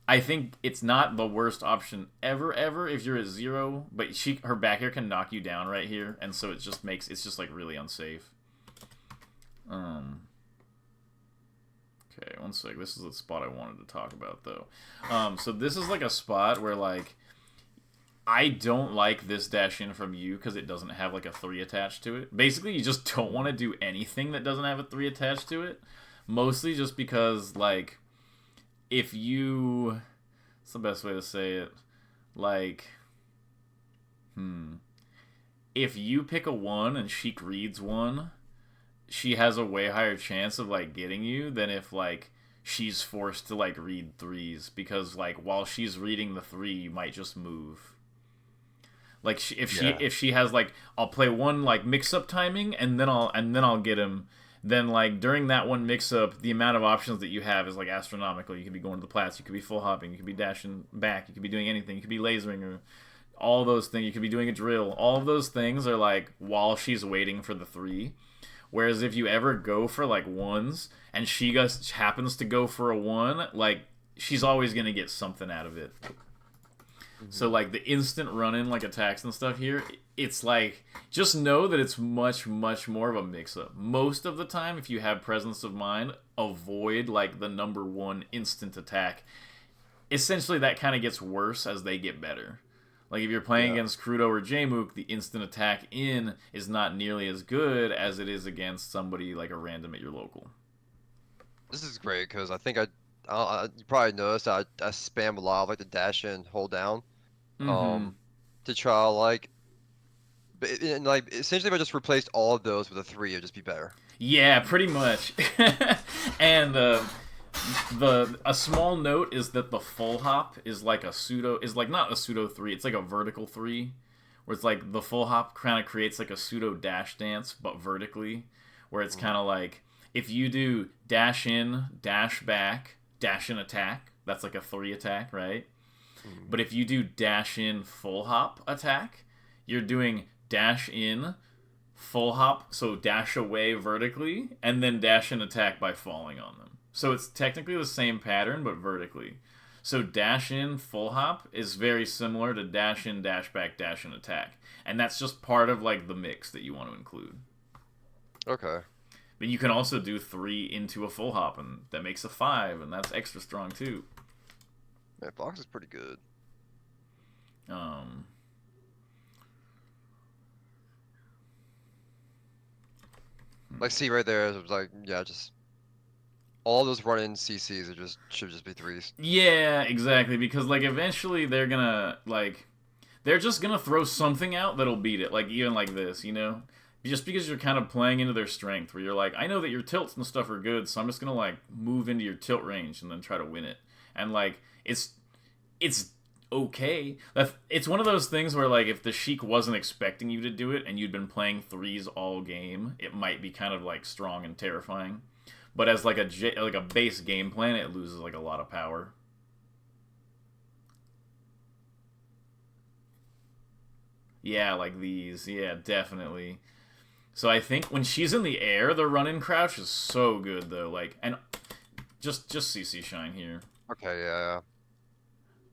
I think it's not the worst option ever if you're at 0, but her back air can knock you down right here, and so it's just like really unsafe. Okay, one sec. This is the spot I wanted to talk about though. So this is like a spot where like I don't like this dash in from you because it doesn't have like a 3 attached to it. Basically, you just don't want to do anything that doesn't have a 3 attached to it. Mostly just because like if you, what's the best way to say it? Like, if you pick a 1 and Sheik reads 1, she has a way higher chance of like getting you than if like she's forced to like read 3s, because like while she's reading the 3, you might just move. Like if she has like, I'll play 1 like mix up timing and then I'll get him. Then like during that 1 mix up, the amount of options that you have is like astronomical. You could be going to the plats, you could be full hopping, you could be dashing back, you could be doing anything, you could be lasering, or all those things. You could be doing a drill. All of those things are like while she's waiting for the 3. Whereas if you ever go for like 1s and she just happens to go for a 1, like she's always gonna get something out of it. So like the instant run-in like attacks and stuff here, it's like just know that it's much more of a mix-up. Most of the time, if you have presence of mind, avoid like the number 1 instant attack. Essentially, that kind of gets worse as they get better. Like if you're playing against Crudo or Jmook, the instant attack in is not nearly as good as it is against somebody like a random at your local. This is great because I think you probably noticed I spam a lot of like the dash in, hold down, Mm-hmm. to try like, and like essentially if I just replaced all of those with a 3, it'd just be better. Yeah, pretty much. And a small note is that the full hop is like not a pseudo 3, it's like a vertical 3, where it's like the full hop kind of creates like a pseudo dash dance but vertically, where it's kind of like if you do dash in, dash back, dash in attack, that's like a 3 attack, right? But if you do dash in full hop attack, you're doing dash in full hop, so dash away vertically, and then dash in attack by falling on them. So it's technically the same pattern, but vertically. So dash in full hop is very similar to dash in, dash back, dash in attack. And that's just part of like the mix that you want to include. Okay. But you can also do 3 into a full hop, and that makes a 5, and that's extra strong too. Man, Fox is pretty good. Um, Like, see right there, it was like, yeah, just all those run-in CCs should just be 3s. yeah, exactly. Because like eventually they're just gonna throw something out that'll beat it. Like even like this, you know, just because you're kind of playing into their strength, where you're like, I know that your tilts and stuff are good, so I'm just gonna like move into your tilt range and then try to win it. And like it's okay. It's one of those things where like if the Sheik wasn't expecting you to do it and you'd been playing 3s all game, it might be kind of like strong and terrifying. But as like a base game plan, it loses like a lot of power. Yeah, like these. Yeah, definitely. So I think when she's in the air, the run-in crouch is so good though. Like, and just CC shine here. Okay, yeah.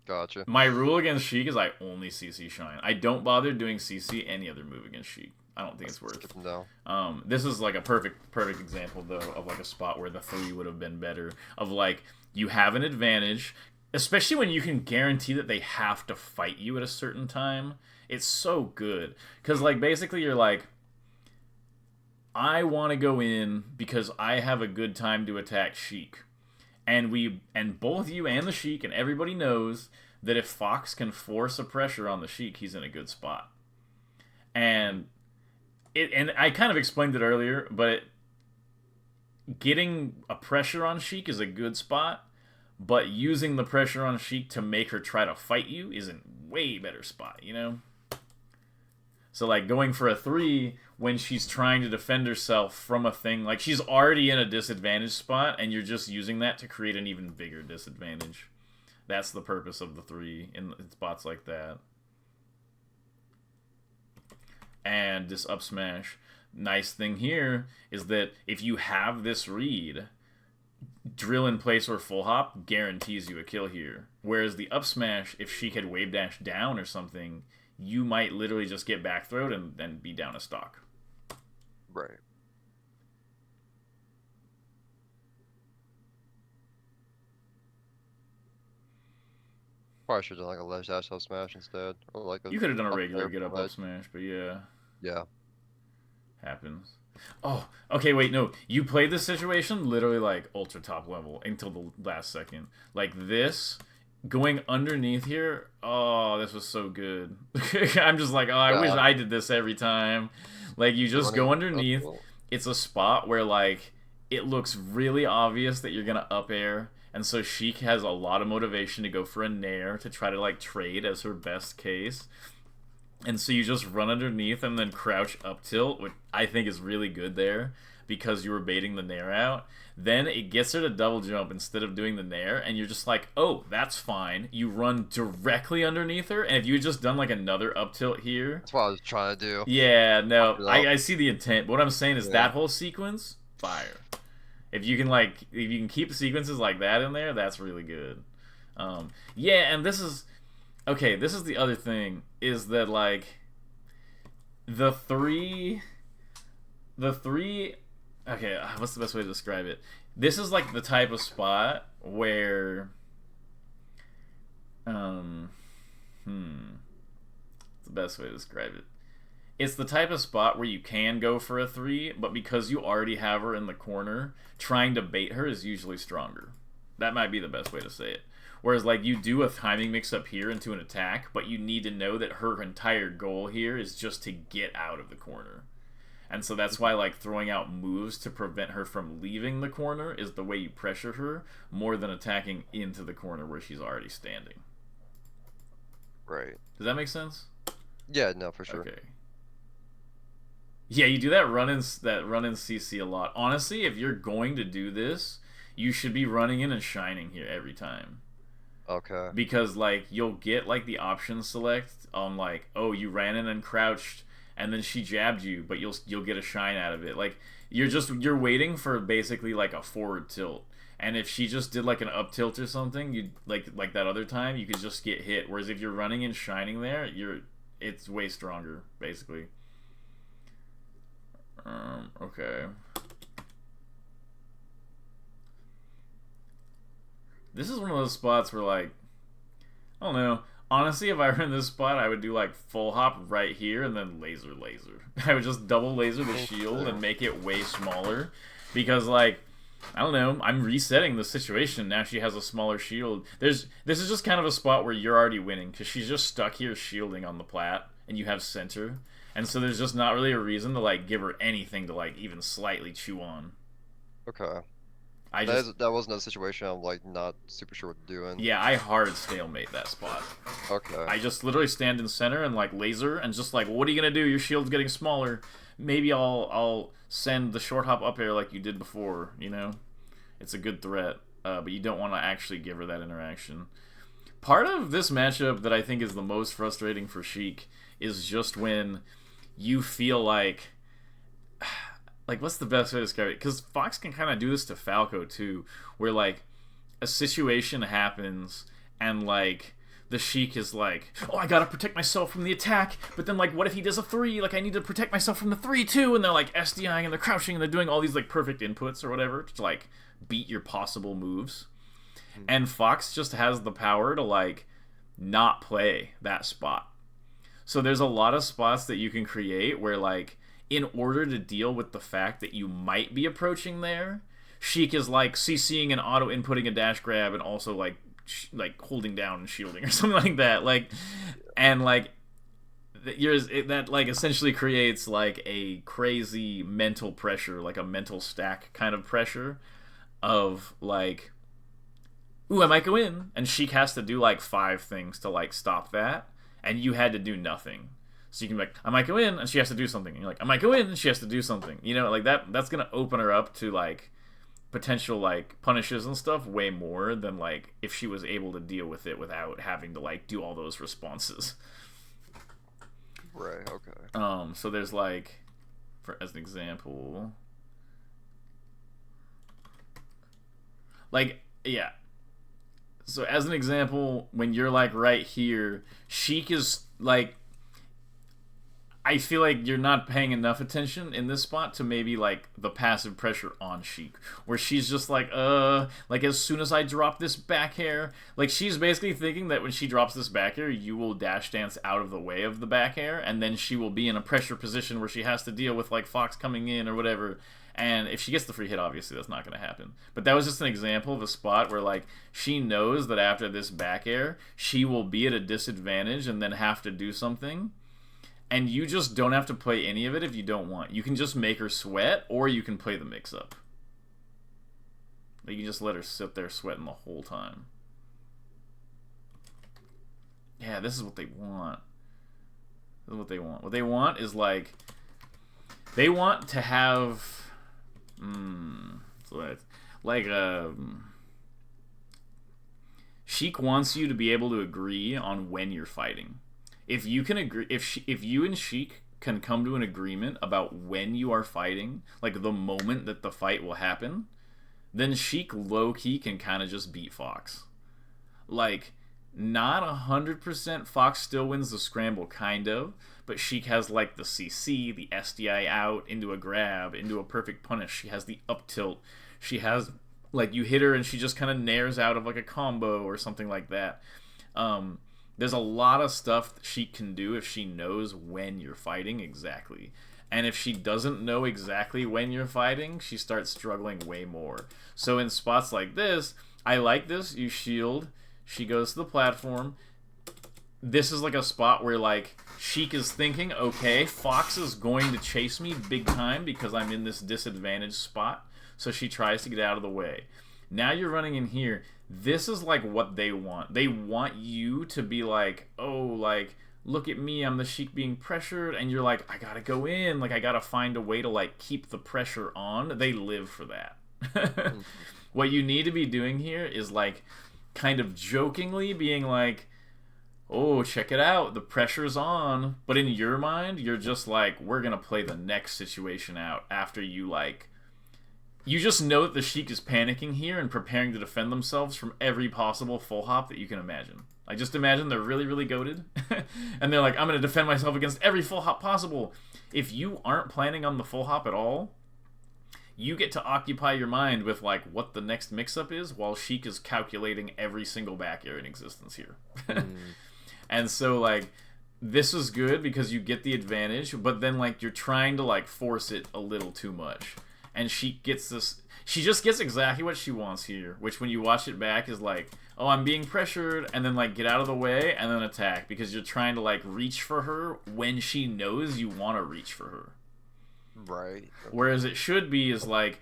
Gotcha. My rule against Sheik is I only CC shine. I don't bother doing CC any other move against Sheik. I don't think it's worth. Skip them down. This is like a perfect example though of like a spot where the 3 would have been better. Of like you have an advantage, especially when you can guarantee that they have to fight you at a certain time. It's so good because like basically you're like, I want to go in because I have a good time to attack Sheik. And both you and the Sheik and everybody knows that if Fox can force a pressure on the Sheik, he's in a good spot. And I kind of explained it earlier, but getting a pressure on Sheik is a good spot, but using the pressure on Sheik to make her try to fight you is a way better spot, you know? So like going for a 3 when she's trying to defend herself from a thing, like she's already in a disadvantaged spot and you're just using that to create an even bigger disadvantage. That's the purpose of the 3 in spots like that. And this up smash, nice thing here is that if you have this read, drill in place or full hop guarantees you a kill here. Whereas the up smash, if she could wave dash down or something, you might literally just get back throwed and then be down a stock. Right. Probably should have done like a ledge dash up smash instead, or like a You could have done a up regular air get up ledge. smash, but yeah, Yeah. happens. Oh, okay, wait, no. You played this situation literally like ultra top level until the last second. Like this, going underneath here, oh, this was so good. I'm just like, oh, I wish Yeah. I did this every time. Like, you just Running go up underneath. tilt. It's a spot where, like, it looks really obvious that you're going to up air. And so Sheik has a lot of motivation to go for a nair to try to, like, trade as her best case. And so you just run underneath and then crouch up tilt, which I think is really good there because you were baiting the nair out. Then it gets her to double jump instead of doing the nair, and you're just like, oh, that's fine. You run directly underneath her, and if you had just done like another up tilt here, That's what I was trying to do. yeah, Fuck no, it up. I see the intent. But what I'm saying is Yeah. that whole sequence, fire. If you can keep sequences like that in there, that's really good. Yeah, and this is okay. This is the other thing is that like the three, the three. Okay, what's the best way to describe it? This is like the type of spot where, um, what's the best way to describe it? It's the type of spot where you can go for a 3, but because you already have her in the corner, trying to bait her is usually stronger. That might be the best way to say it. Whereas, like, you do a timing mix up here into an attack, but you need to know that her entire goal here is just to get out of the corner. And so that's why, like, throwing out moves to prevent her from leaving the corner is the way you pressure her, more than attacking into the corner where she's already standing. Right. Does that make sense? Yeah, no, for sure. Okay. Yeah, you do that run in CC a lot. Honestly, if you're going to do this, you should be running in and shining here every time. Okay. Because like you'll get like the option select on like, oh, you ran in and crouched and then she jabbed you, but you'll get a shine out of it. Like you're waiting for basically like a forward tilt. And if she just did like an up tilt or something, you like that other time, you could just get hit. Whereas if you're running and shining there, it's way stronger, basically. Okay. This is one of those spots where, like, I don't know. Honestly, if I were in this spot, I would do, like, full hop right here and then laser. I would just double laser the shield and make it way smaller. Because, like, I don't know, I'm resetting the situation. Now she has a smaller shield. This is just kind of a spot where you're already winning because she's just stuck here shielding on the plat and you have center. And so there's just not really a reason to like give her anything to like even slightly chew on. Okay. I That just is that wasn't a situation I'm like not super sure what to do in. yeah, I hard stalemate that spot. Okay. I just literally stand in center and like laser and just like, what are you gonna do? Your shield's getting smaller. Maybe I'll send the short hop up air like you did before. You know, it's a good threat, but you don't want to actually give her that interaction. Part of this matchup that I think is the most frustrating for Sheik is just when you feel like what's the best way to describe it? Because Fox can kind of do this to Falco too, where like a situation happens and like the Sheik is like, oh, I gotta protect myself from the attack, but then like what if he does a 3? Like I need to protect myself from the 3 too, and they're like SDIing and they're crouching and they're doing all these like perfect inputs or whatever to like beat your possible moves. And Fox just has the power to like not play that spot. So there's a lot of spots that you can create where like in order to deal with the fact that you might be approaching there, Sheik is like CCing and auto inputting a dash grab and also like holding down and shielding or something like that. Like and like that like essentially creates like a crazy mental pressure, like a mental stack kind of pressure of like, ooh, I might go in, and Sheik has to do like 5 things to like stop that, and you had to do nothing. So you can be like, I might go in and she has to do something. And you're like, I might go in and she has to do something. You know, like that's gonna open her up to like potential like punishes and stuff way more than like if she was able to deal with it without having to like do all those responses. Right. Okay. So there's like, for as an example, like yeah. So as an example, when you're like right here, Sheik is like, I feel like you're not paying enough attention in this spot to maybe like the passive pressure on Sheik, where she's just like as soon as I drop this back hair, like she's basically thinking that when she drops this back hair, you will dash dance out of the way of the back hair, and then she will be in a pressure position where she has to deal with like Fox coming in or whatever. And if she gets the free hit, obviously that's not going to happen. But that was just an example of a spot where like she knows that after this back air, she will be at a disadvantage and then have to do something, and you just don't have to play any of it if you don't want. You can just make her sweat, or you can play the mix-up. Like, you can just let her sit there sweating the whole time. Yeah, this is what they want. This is what they want. What they want is, like, they want to have... Sheik wants you to be able to agree on when you're fighting. If you can agree, if you and Sheik can come to an agreement about when you are fighting, like the moment that the fight will happen, then Sheik low key can kind of just beat Fox. Like, not 100% Fox still wins the scramble, kind of, but Sheik has like the CC, the SDI out into a grab, into a perfect punish. She has the up tilt. She has like you hit her and she just kind of nares out of like a combo or something like that. There's a lot of stuff that she can do if she knows when you're fighting exactly. And if she doesn't know exactly when you're fighting, she starts struggling way more. So in spots like this, I like this. You shield. She goes to the platform. This is like a spot where like Sheik is thinking, okay, Fox is going to chase me big time because I'm in this disadvantaged spot. So she tries to get out of the way. Now you're running in here. This is like what they want. They want you to be like, oh, like, look at me, I'm the Sheik being pressured, and you're like, I gotta go in, like I gotta find a way to like keep the pressure on. They live for that. What you need to be doing here is like kind of jokingly being like, oh, check it out, the pressure's on. But in your mind, you're just like, we're gonna play the next situation out after you like, you just know that the Sheik is panicking here and preparing to defend themselves from every possible full hop that you can imagine. Like, just imagine they're really, really goated. And they're like, I'm going to defend myself against every full hop possible. If you aren't planning on the full hop at all, you get to occupy your mind with, like, what the next mix-up is while Sheik is calculating every single back air in existence here. And so, like, this is good because you get the advantage, but then, like, you're trying to, like, force it a little too much. And she gets this... She just gets exactly what she wants here, which when you watch it back is like, oh, I'm being pressured, and then, like, get out of the way, and then attack, because you're trying to, like, reach for her when she knows you want to reach for her. Right. Whereas it should be is, like,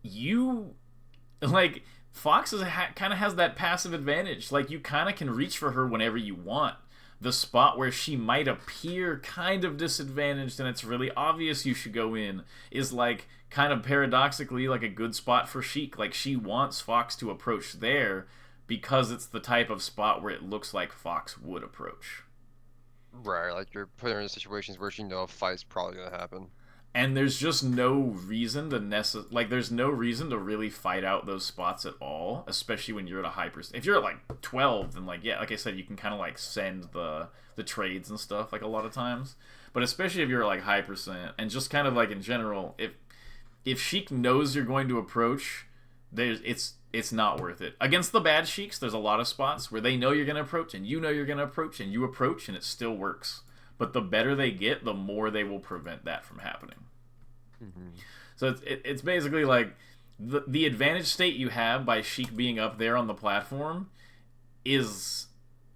you... Like, Fox kind of has that passive advantage. Like, you kind of can reach for her whenever you want. The spot where she might appear kind of disadvantaged and it's really obvious you should go in is, like, kind of paradoxically like a good spot for Sheik. Like, she wants Fox to approach there because it's the type of spot where it looks like Fox would approach. Right, like you're putting her in situations where she knows a fight's probably gonna happen. And there's just no reason to there's no reason to really fight out those spots at all, especially when you're at a high percent. If you're at like 12, then like, yeah, like I said, you can kind of like send the trades and stuff like a lot of times. But especially if you're at like high percent, and just kind of like in general, if Sheik knows you're going to approach, it's not worth it. Against the bad Sheiks, there's a lot of spots where they know you're going to approach, and you know you're going to approach, and you approach, and it still works. But the better they get, the more they will prevent that from happening. Mm-hmm. So it's basically like the advantage state you have by Sheik being up there on the platform is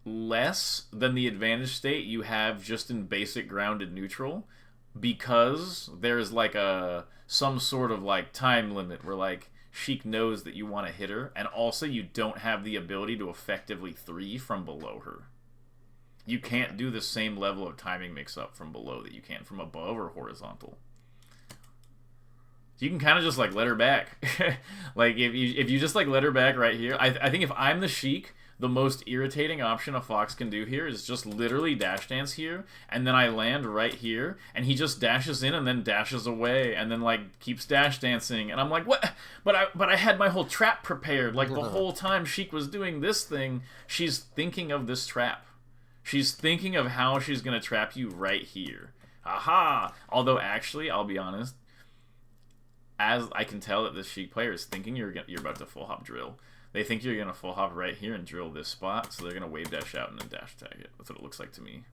less than the advantage state you have just in basic grounded neutral, because there's like some sort of like time limit where like Sheik knows that you want to hit her, and also you don't have the ability to effectively 3 from below her. You can't do the same level of timing mix-up from below that you can from above or horizontal. You can kind of just like let her back. Like if you just like let her back right here, I think if I'm the Sheik, the most irritating option a fox can do here is just literally dash dance here, and then I land right here, and he just dashes in and then dashes away, and then like keeps dash dancing, and I'm like, what? But I had my whole trap prepared. Like the whole time Sheik was doing this thing, she's thinking of this trap. She's thinking of how she's gonna trap you right here. Aha! Although actually, I'll be honest, as I can tell that this Sheik player is thinking you're about to full hop drill. They think you're gonna full hop right here and drill this spot, so they're gonna wave dash out and then dash tag it. That's what it looks like to me.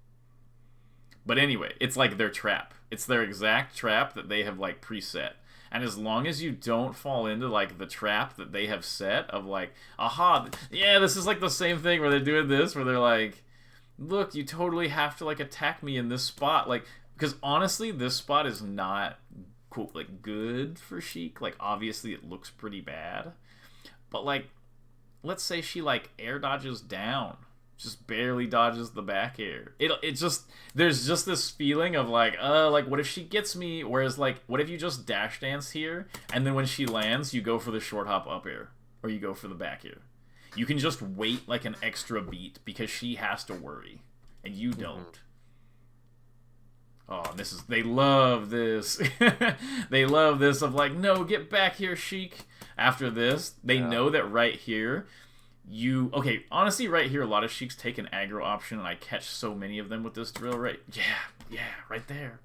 But anyway, it's like their trap. It's their exact trap that they have like preset. And as long as you don't fall into like the trap that they have set of like, aha, yeah, this is like the same thing where they're doing this, where they're like, look, you totally have to like attack me in this spot, like, because honestly, this spot is not quote like good for Sheik. Like obviously it looks pretty bad, but like let's say she like air dodges down, just barely dodges the back air. It just there's just this feeling of like what if she gets me? Whereas like what if you just dash dance here and then when she lands you go for the short hop up air or you go for the back air. You can just wait like an extra beat because she has to worry and you don't. Oh, this is they love this. They love this of like, no, get back here, Sheik. After this, they know that right here, you okay. Honestly, right here, a lot of Sheiks take an aggro option, and I catch so many of them with this drill. Right, yeah, right there.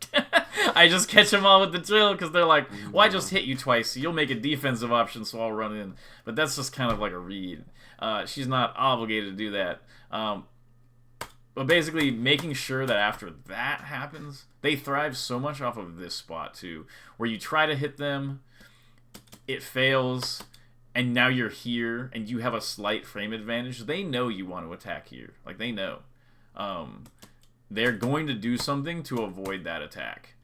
I just catch them all with the drill because they're like, well, I just hit you twice, so you'll make a defensive option, so I'll run in. But that's just kind of like a read. She's not obligated to do that. But basically, making sure that after that happens, they thrive so much off of this spot, too. Where you try to hit them, it fails, and now you're here, and you have a slight frame advantage. They know you want to attack here. Like, they know. They're going to do something to avoid that attack.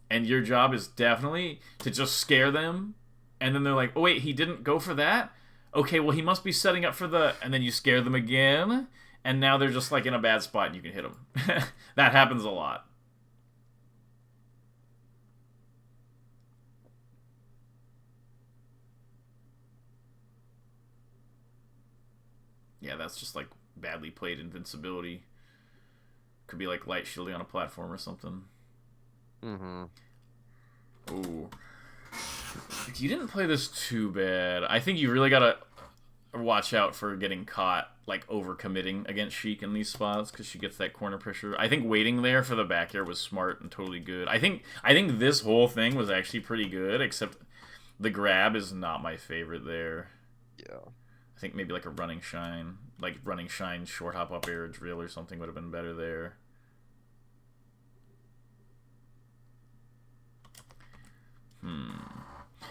And your job is definitely to just scare them, and then they're like, oh, wait, he didn't go for that? Okay, well, he must be setting up for the... And then you scare them again... And now they're just like in a bad spot and you can hit them. That happens a lot. Yeah, that's just like badly played invincibility. Could be like light shielding on a platform or something. Ooh. You didn't play this too bad. I think you really gotta watch out for getting caught like overcommitting against Sheik in these spots because she gets that corner pressure. I think waiting there for the back air was smart and totally good. I think this whole thing was actually pretty good, except the grab is not my favorite there. Yeah. I think maybe like a running shine, short hop up air drill or something would have been better there.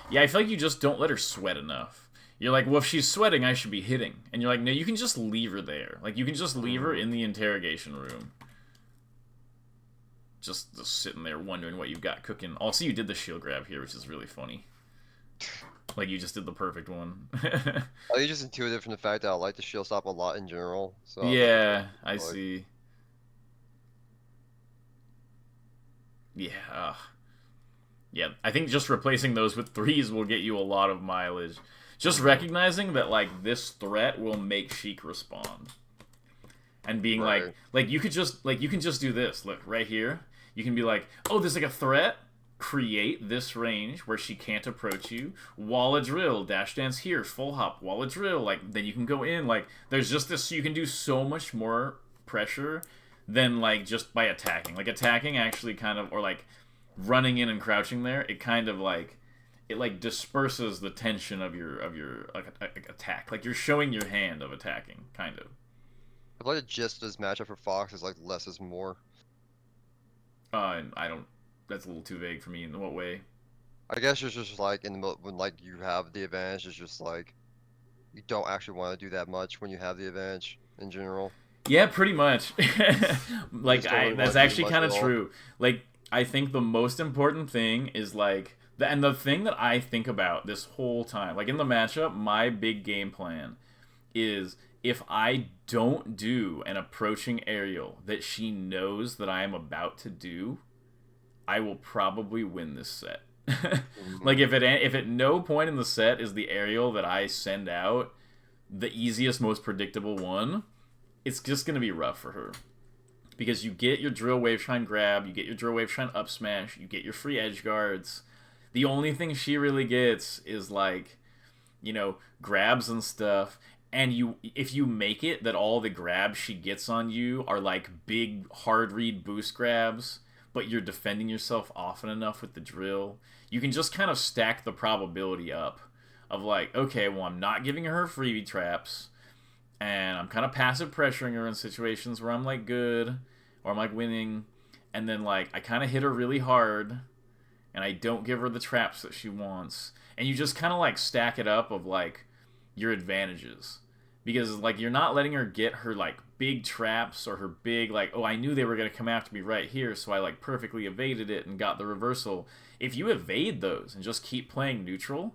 Yeah, I feel like you just don't let her sweat enough. You're like, well, if she's sweating, I should be hitting. And you're like, no, you can just leave her there. Like, you can just leave her in the interrogation room. Just sitting there wondering what you've got cooking. Also, you did the shield grab here, which is really funny. Like, you just did the perfect one. Oh, you just intuitive from the fact that I like the shield stop a lot in general. So yeah, I see. Yeah. Yeah, I think just replacing those with threes will get you a lot of mileage. Just recognizing that, like, this threat will make Sheik respond. And being right. like, you could just, like, you can just do this. Look, right here. You can be like, oh, there's, like, a threat. Create this range where she can't approach you. Wall a drill. Dash dance here. Full hop. Wall a drill. Like, then you can go in. Like, there's just this, you can do so much more pressure than, like, just by attacking. Like, attacking actually kind of, or, like, running in and crouching there, it kind of, like, it like disperses the tension of your like attack. Like you're showing your hand of attacking, kind of. I feel like the gist of this matchup for Fox is like less is more. I don't. That's a little too vague for me. In what way? I guess it's just like in the middle when like you have the advantage, it's just like you don't actually want to do that much when you have the advantage in general. Yeah, pretty much. Like that's actually kind of at all. true. Like I think the most important thing is like and the thing that I think about this whole time, like in the matchup, my big game plan is if I don't do an approaching aerial that she knows that I am about to do, I will probably win this set. Like Mhm. if at no point in the set is the aerial that I send out the easiest, most predictable one, it's just gonna be rough for her. Because you get your drill wave shine grab, you get your drill wave shine up smash, you get your free edge guards. The only thing she really gets is like, grabs and stuff. And if you make it that all the grabs she gets on you are like big hard read boost grabs, but you're defending yourself often enough with the drill, you can just kind of stack the probability up of like, okay, well, I'm not giving her freebie traps, and I'm kind of passive pressuring her in situations where I'm like good or I'm like winning, and then like I kind of hit her really hard and I don't give her the traps that she wants. And you just kind of like stack it up of like your advantages. Because like you're not letting her get her like big traps or her big like, oh, I knew they were going to come after me right here, so I like perfectly evaded it and got the reversal. If you evade those and just keep playing neutral,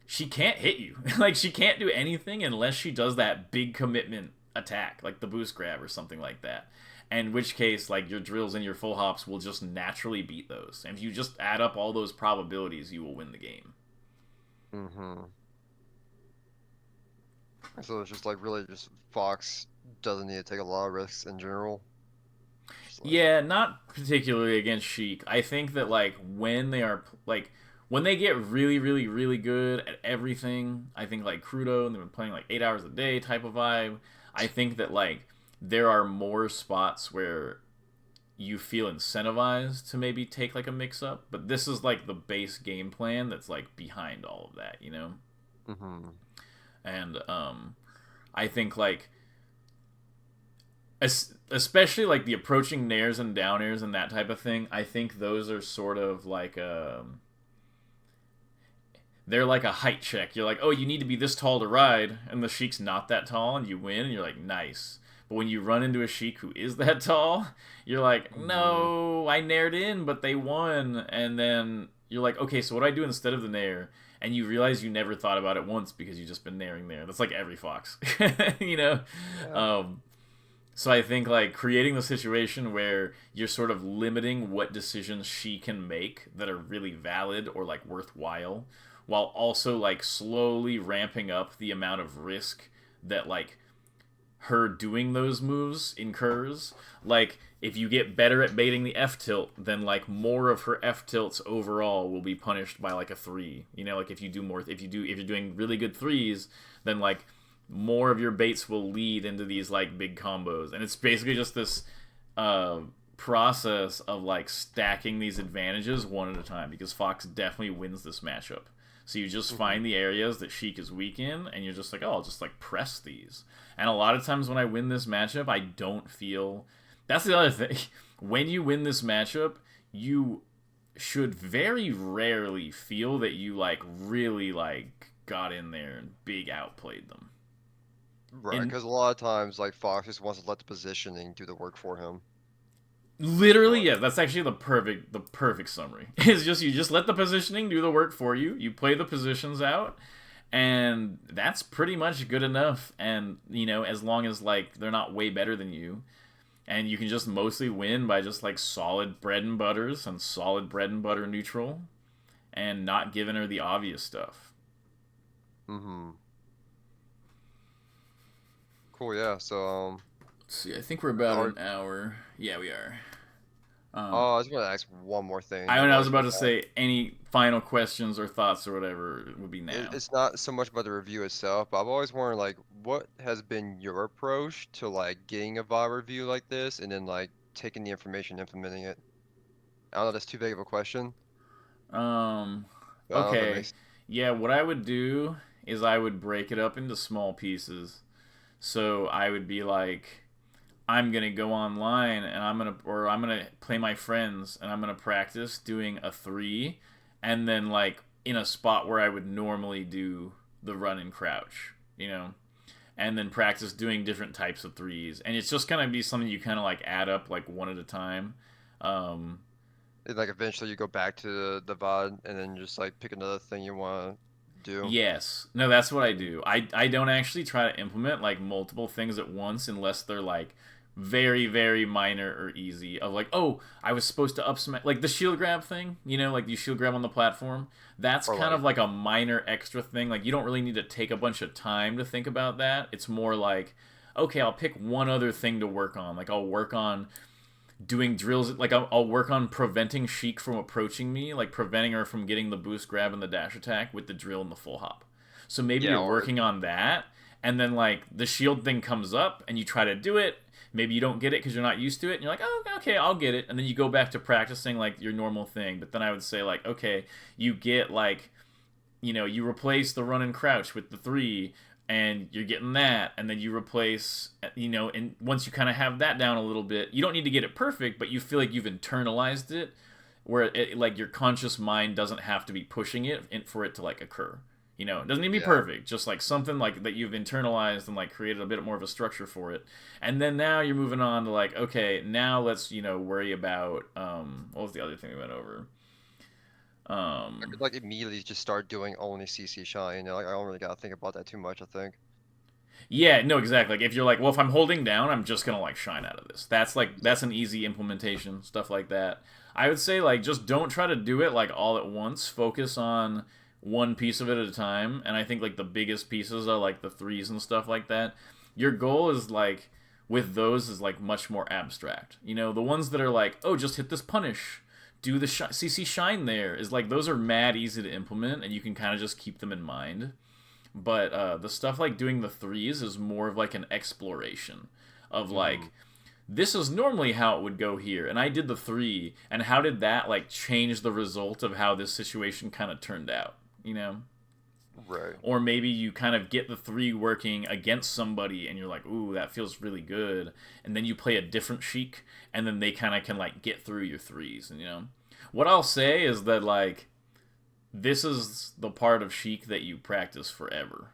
she can't hit you. Like she can't do anything unless she does that big commitment attack, like the boost grab or something like that. In which case, like your drills and your full hops will just naturally beat those. And if you just add up all those probabilities, you will win the game. Mhm. So it's just like really just Fox doesn't need to take a lot of risks in general. Just like Yeah, not particularly against Sheik. I think that like when they are like when they get really, really, really good at everything, I think like Crudo and they've been playing like 8 hours a day type of vibe. I think that like there are more spots where you feel incentivized to maybe take like a mix up, but this is like the base game plan that's like behind all of that. mhm. And I think like especially like the approaching nairs and down airs and that type of thing. I think those are sort of like they're like a height check. You're like, oh, you need to be this tall to ride, and the Sheik's not that tall, and you win, and you're like, nice. But when you run into a Sheik who is that tall, you're like, Mhm. no, I nared in, but they won. And then you're like, okay, so what do I do instead of the nair? And you realize you never thought about it once because you've just been nairing there. That's like every fox, you know. Yeah. Um, so I think like creating the situation where you're sort of limiting what decisions she can make that are really valid or like worthwhile, while also like slowly ramping up the amount of risk that like her doing those moves incurs. Like if you get better at baiting the F tilt, then like more of her F tilts overall will be punished by like a three. Like if you do more, if you're doing really good threes, then like more of your baits will lead into these like big combos, and it's basically just this uh, process of like stacking these advantages one at a time because Fox definitely wins this matchup. So you just Mhm. find the areas that Sheik is weak in, and you're just like, oh, I'll just like press these. And a lot of times when I win this matchup, I don't feel. That's the other thing. When you win this matchup, you should very rarely feel that you like really like got in there and big outplayed them. Right, And because a lot of times like Fox just wants to let the positioning do the work for him. So literally, like, yeah, that's actually the perfect summary. It's just you just let the positioning do the work for you. You play the positions out, and that's pretty much good enough. And as long as like they're not way better than you, and you can just mostly win by just like solid bread and butters and solid bread and butter neutral, and not giving her the obvious stuff. mhm. Cool, yeah. So Let's see, I think we're about are an hour. Yeah, we are. oh, I was gonna ask one more thing. I I've was always about wanted to to ask. say any final questions or thoughts or whatever would be now. It's not so much about the review itself, but I've always wondered like what has been your approach to like getting a VOD review like this and then like taking the information, implementing it. I don't know, that's too big of a question, Um, but I don't know if that okay. makes. Yeah, what I would do is I would break it up into small pieces. So I would be like, I'm gonna go online and I'm gonna play my friends and I'm gonna practice doing a three, and then like in a spot where I would normally do the run and crouch, and then practice doing different types of threes, and it's just gonna be something you kind of like add up like one at a time. And, like eventually you go back to the VOD and then just like pick another thing you want do. Yes. No, that's what I do. I don't actually try to implement like multiple things at once unless they're like very, very minor or easy. Of like, oh, I was supposed to up smash like the shield grab thing, like you shield grab on the platform. That's Or kind of like, like a minor extra thing. Like you don't really need to take a bunch of time to think about that. It's more like, okay, I'll pick one other thing to work on. Like I'll work on doing drills. Like I'll work on preventing Sheik from approaching me, like preventing her from getting the boost grab and the dash attack with the drill and the full hop. So maybe yeah, you're or working on that, and then like the shield thing comes up, and you try to do it. Maybe you don't get it because you're not used to it, and you're like, oh, okay, I'll get it, and then you go back to practicing like your normal thing. But then I would say like, okay, you get like you replace the run and crouch with the three, and you're getting that, and then you replace, and once you kind of have that down a little bit, you don't need to get it perfect, but you feel like you've internalized it, where like your conscious mind doesn't have to be pushing it for it to like occur. It doesn't need to be yeah, perfect, just like something like that you've internalized and like created a bit more of a structure for it. And then now you're moving on to like, okay, now let's, worry about what was the other thing we went over? I Um could like immediately just start doing only CC shine. Like I don't really gotta think about that too much. I think. Yeah, no, exactly. Like if you're like, well, if I'm holding down, I'm just gonna like shine out of this. That's Yeah. an easy implementation, stuff like that. I would say like just don't try to do it like all at once. Focus on one piece of it at a time. And I think like the biggest pieces are like the threes and stuff like that. Your goal is like with those is like much more abstract. The ones that are like, oh, just hit this punish, do the CC shine there is like those are mad easy to implement, and you can kind of just keep them in mind. But the stuff like doing the threes is more of like an exploration of Hmm. like this is normally how it would go here, and I did the three, and how did that like change the result of how this situation kind of turned out. Right. Or maybe you kind of get the three working against somebody and you're like, ooh, that feels really good, and then you play a different Sheik, and then they kind of can like get through your threes. And what I'll say is that like this is the part of Sheik that you practice forever.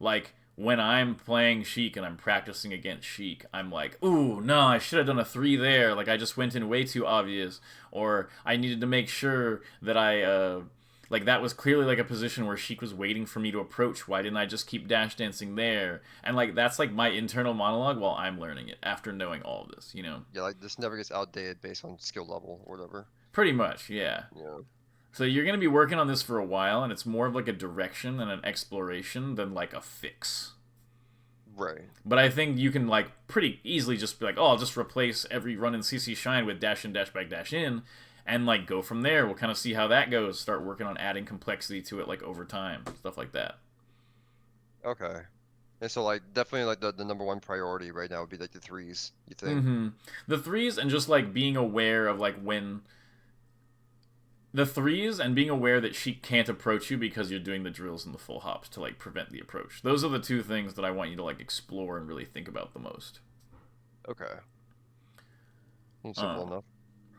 Like when I'm playing Sheik and I'm practicing against Sheik, I'm like, ooh, no, I should have done a three there. Like I just went in way too obvious, or I needed to make sure that like that was clearly like a position where Sheik was waiting for me to approach. Why didn't I just keep dash dancing there? And like that's like my internal monologue while I'm learning it after knowing all of this. Yeah, like this never gets outdated based on skill level or whatever. Pretty much, yeah. Yeah. So you're going to be working on this for a while, and it's more of like a direction and an exploration than like a fix. Right. But I think you can like pretty easily just be like, oh, I'll just replace every run in CC Shine with dash in, dash back, dash in, and like go from there. We'll kind of see how that goes. Start working on adding complexity to it like over time, stuff like that. Okay. And so like definitely like the number one priority right now would be like the threes, you think? Mm-hmm. The threes and just like being aware of like when the threes and being aware that she can't approach you because you're doing the drills and the full hops to like prevent the approach. Those are the two things that I want you to like explore and really think about the most. Okay. Simple Um, enough.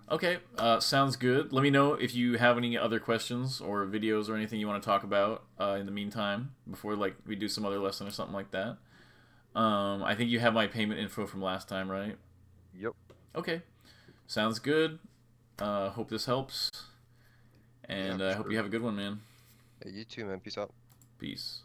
okay, sounds good. Let me know if you have any other questions or videos or anything you want to talk about in the meantime before like we do some other lesson or something like that. I think you have my payment info from last time, right? Yep. Okay, sounds good. Hope this helps, Yeah, and for I hope sure. you have a good one, man. Hey, you too, man. Peace out. Peace.